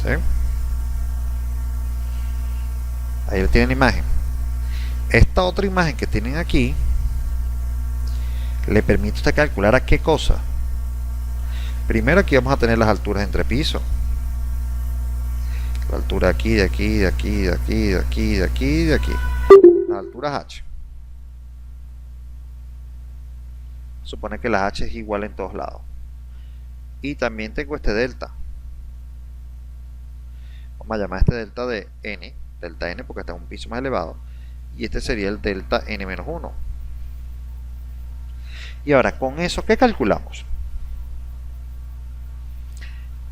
¿Sí? Ahí tienen la imagen. Esta otra imagen que tienen aquí le permite a usted calcular a qué cosa. Primero aquí vamos a tener las alturas entre pisos. La altura aquí, de aquí, de aquí, de aquí, de aquí, de aquí, de aquí. Las alturas H. Supone que la H es igual en todos lados. Y también tengo este delta. Vamos a llamar este delta de n, delta n porque está en un piso más elevado. Y este sería el delta n-1. Y ahora, con eso, ¿qué calculamos?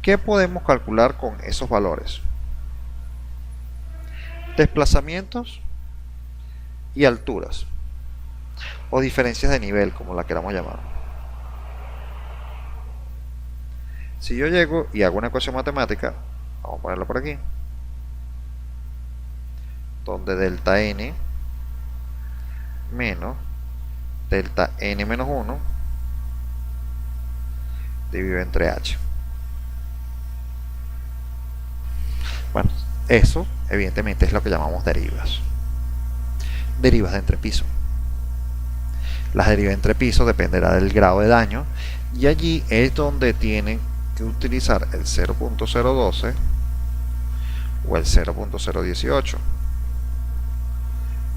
¿Qué podemos calcular con esos valores? Desplazamientos y alturas. O diferencias de nivel, como la queramos llamar. Si yo llego y hago una ecuación matemática, vamos a ponerla por aquí, donde delta n menos delta n-1 dividido entre h. Bueno, eso evidentemente es lo que llamamos derivas. Derivas de entrepiso. Las derivas de entrepiso dependerá del grado de daño y allí es donde tienen que utilizar el 0.012 o el 0.018,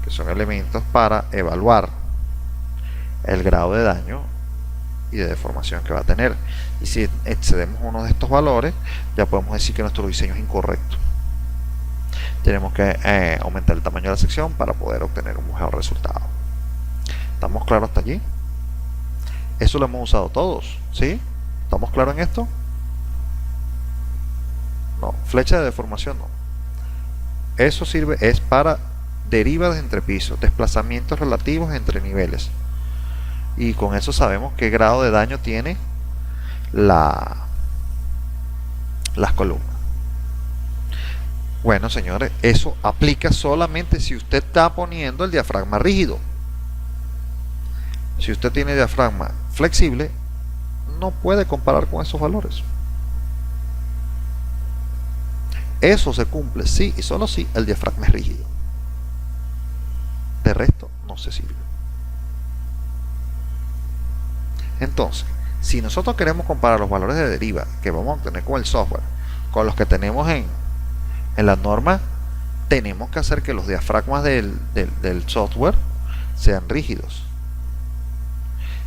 que son elementos para evaluar el grado de daño y de deformación que va a tener. Y si excedemos uno de estos valores, ya podemos decir que nuestro diseño es incorrecto. Tenemos que aumentar el tamaño de la sección para poder obtener un mejor resultado. ¿Estamos claros hasta allí? Eso lo hemos usado todos, ¿sí? ¿Estamos claros en esto? No, flecha de deformación no. Eso sirve es para derivas de entrepiso, desplazamientos relativos entre niveles. Y con eso sabemos qué grado de daño tiene las columnas. Bueno, señores, eso aplica solamente si usted está poniendo el diafragma rígido. Si usted tiene diafragma flexible, no puede comparar con esos valores. Eso se cumple sí y solo si el diafragma es rígido. De resto, no se sirve. Entonces, si nosotros queremos comparar los valores de deriva que vamos a obtener con el software con los que tenemos en la norma, tenemos que hacer que los diafragmas del software sean rígidos.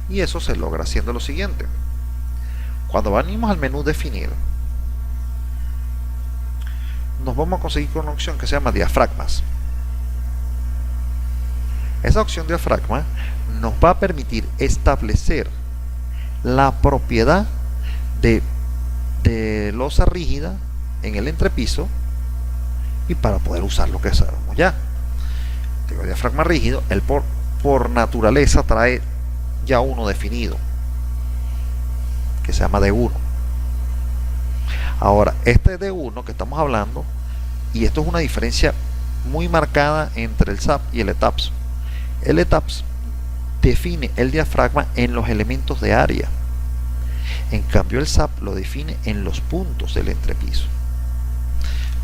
Y eso se logra haciendo lo siguiente. Cuando venimos al menú definir, nos vamos a conseguir con una opción que se llama diafragmas. Esa opción diafragma nos va a permitir establecer la propiedad de losa rígida en el entrepiso y para poder usar lo que sabemos ya. Tengo diafragma rígido, él por naturaleza trae ya uno definido que se llama D1. Ahora, este D1 que estamos hablando, y esto es una diferencia muy marcada entre el SAP y el ETAPS. El ETAPS define el diafragma en los elementos de área. En cambio, el SAP lo define en los puntos del entrepiso.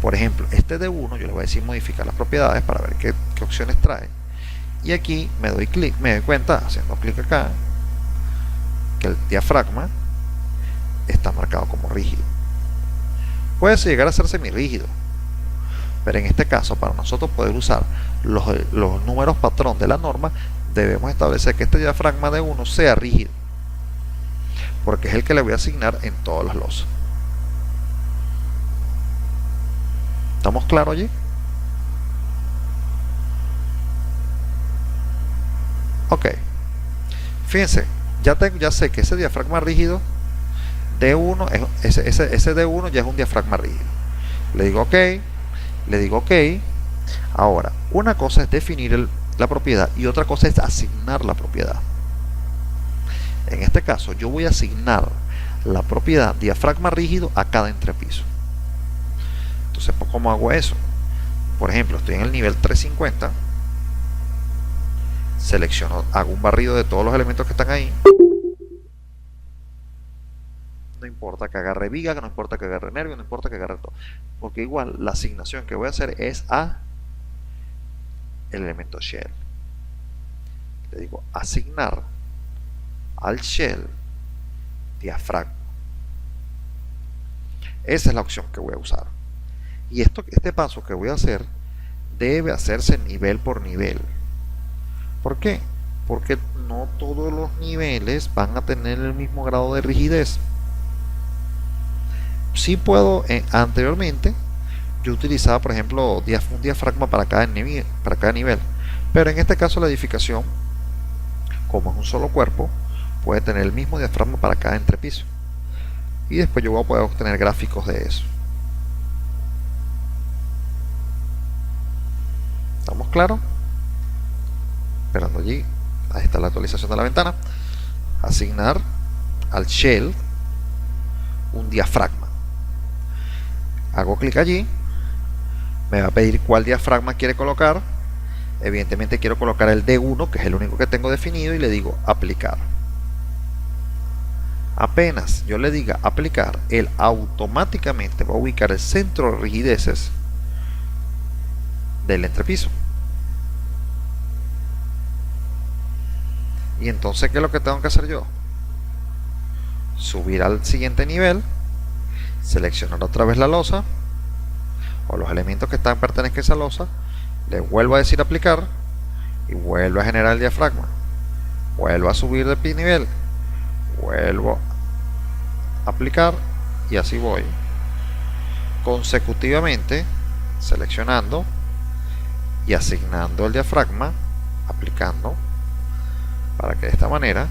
Por ejemplo, este D1 yo le voy a decir modificar las propiedades para ver qué opciones trae. Y aquí me doy cuenta, haciendo clic acá, que el diafragma está marcado como rígido. Puede llegar a ser semirrígido, pero en este caso, para nosotros poder usar los números patrón de la norma, debemos establecer que este diafragma de 1 sea rígido, porque es el que le voy a asignar en todas las losas. ¿Estamos claros allí? Ok. Fíjense, ya sé que ese diafragma rígido D1 ese D1 ya es un diafragma rígido. Le digo OK, le digo OK. Ahora, una cosa es definir la propiedad y otra cosa es asignar la propiedad. En este caso, yo voy a asignar la propiedad diafragma rígido a cada entrepiso. Entonces, ¿cómo hago eso? Por ejemplo, estoy en el nivel 350, selecciono, hago un barrido de todos los elementos que están ahí. No importa que agarre viga, no importa que agarre nervio, no importa que agarre todo. Porque igual la asignación que voy a hacer es a el elemento shell. Le digo asignar al shell diafragma. Esa es la opción que voy a usar. Y este paso que voy a hacer debe hacerse nivel por nivel. ¿Por qué? Porque no todos los niveles van a tener el mismo grado de rigidez. Sí puedo, anteriormente yo utilizaba por ejemplo un diafragma para cada nivel, pero en este caso la edificación, como es un solo cuerpo, puede tener el mismo diafragma para cada entrepiso, y después yo voy a poder obtener gráficos de eso. ¿Estamos claros? Esperando allí. Ahí está la actualización de la ventana. Asignar al shell un diafragma. Hago clic allí, me va a pedir cuál diafragma quiere colocar. Evidentemente quiero colocar el D1, que es el único que tengo definido, y le digo aplicar. Apenas yo le diga aplicar, él automáticamente va a ubicar el centro de rigideces del entrepiso. Y entonces, ¿qué es lo que tengo que hacer yo? Subir al siguiente nivel, seleccionar otra vez la losa o los elementos que pertenecen a esa losa, le vuelvo a decir aplicar y vuelvo a generar el diafragma, vuelvo a subir de nivel, vuelvo a aplicar y así voy consecutivamente seleccionando y asignando el diafragma, aplicando, para que de esta manera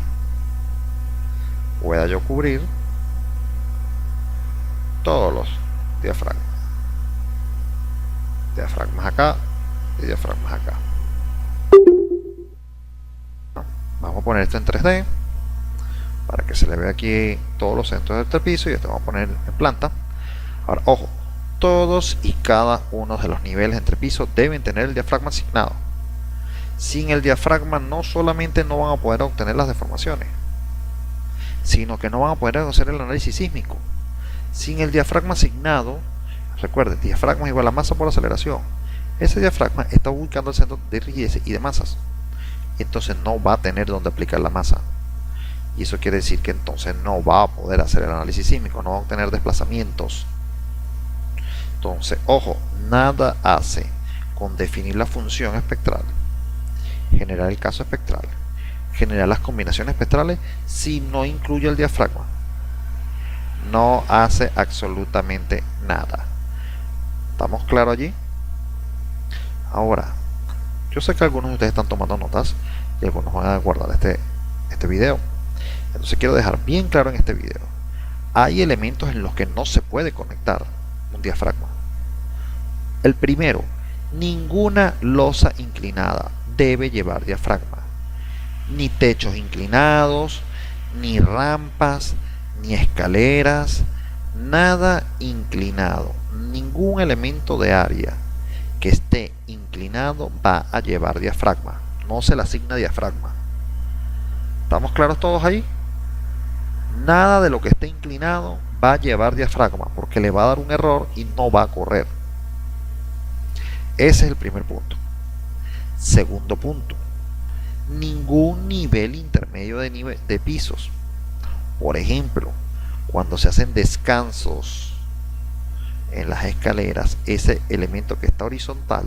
pueda yo cubrir todos los diafragmas. Diafragmas acá y diafragmas acá. Vamos a poner esto en 3D para que se le vea aquí todos los centros del entrepiso, y esto vamos a poner en planta. Ahora, ojo, todos y cada uno de los niveles de entrepiso deben tener el diafragma asignado. Sin el diafragma no solamente no van a poder obtener las deformaciones, sino que no van a poder hacer el análisis sísmico. Sin el diafragma asignado, recuerden, diafragma es igual a masa por aceleración. Ese diafragma está ubicando el centro de rigidez y de masas, y entonces no va a tener donde aplicar la masa. Y eso quiere decir que entonces no va a poder hacer el análisis sísmico, no va a obtener desplazamientos. Entonces, ojo, nada hace con definir la función espectral, generar el caso espectral, generar las combinaciones espectrales, si no incluye el diafragma. No hace absolutamente nada. ¿Estamos claros allí? Ahora, yo sé que algunos de ustedes están tomando notas y algunos van a guardar este video. Entonces quiero dejar bien claro en este video: hay elementos en los que no se puede conectar un diafragma. El primero, ninguna losa inclinada debe llevar diafragma. Ni techos inclinados, ni rampas, ni escaleras, nada inclinado. Ningún elemento de área que esté inclinado va a llevar diafragma. No se le asigna diafragma. ¿Estamos claros todos ahí? Nada de lo que esté inclinado va a llevar diafragma, porque le va a dar un error y no va a correr. Ese es el primer punto. Segundo punto, ningún nivel intermedio de pisos. Por ejemplo, cuando se hacen descansos en las escaleras, ese elemento que está horizontal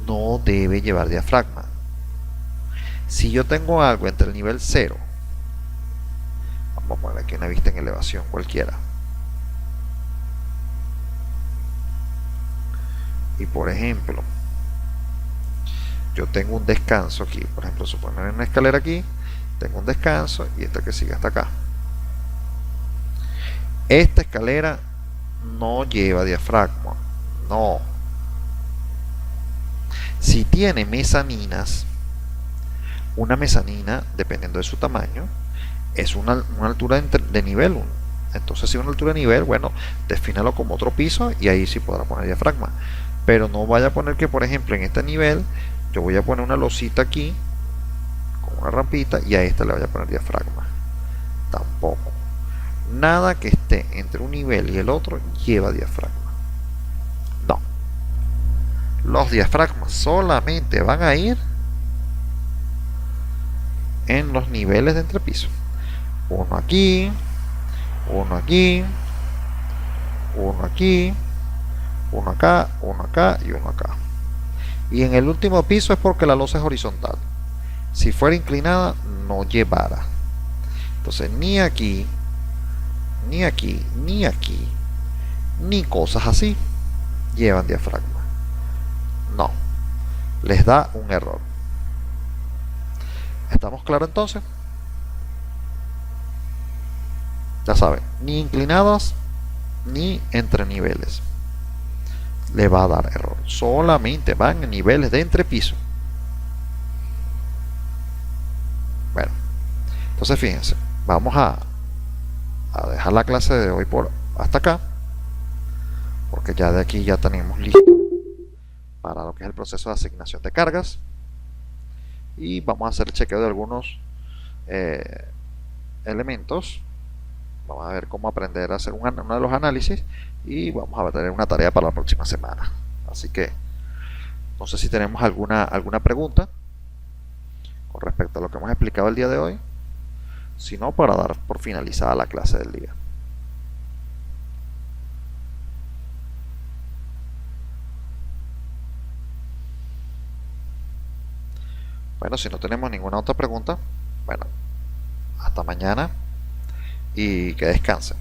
no debe llevar diafragma. Si yo tengo algo entre el nivel 0, vamos a poner aquí una vista en elevación cualquiera, y por ejemplo yo tengo un descanso aquí, por ejemplo, suponer una escalera aquí, tengo un descanso y esta que sigue hasta acá. Esta escalera no lleva diafragma. No. Si tiene mezaninas, una mezanina, dependiendo de su tamaño, es una altura de nivel 1. Entonces, si es una altura de nivel, bueno, defínalo como otro piso y ahí sí podrá poner diafragma. Pero no vaya a poner que, por ejemplo, en este nivel, yo voy a poner una losita aquí, con una rampita, y a esta le voy a poner diafragma. Tampoco. Nada que esté entre un nivel y el otro lleva diafragma. No. Los diafragmas solamente van a ir en los niveles de entrepiso. Uno aquí, uno aquí, uno aquí, uno acá y uno acá. Y en el último piso es porque la losa es horizontal. Si fuera inclinada, no llevara. Entonces, ni aquí, ni aquí, ni aquí, ni cosas así llevan diafragma. No, les da un error. ¿Estamos claros entonces? Ya saben, ni inclinadas ni entre niveles le va a dar error. Solamente van en niveles de entrepiso. Bueno, entonces fíjense, vamos a dejar la clase de hoy por hasta acá, porque ya de aquí ya tenemos listo para lo que es el proceso de asignación de cargas, y vamos a hacer el chequeo de algunos elementos. Vamos a ver cómo aprender a hacer uno de los análisis y vamos a tener una tarea para la próxima semana. Así que no sé si tenemos alguna pregunta con respecto a lo que hemos explicado el día de hoy, si no, para dar por finalizada la clase del día. Bueno, si no tenemos ninguna otra pregunta, bueno, hasta mañana y que descansen.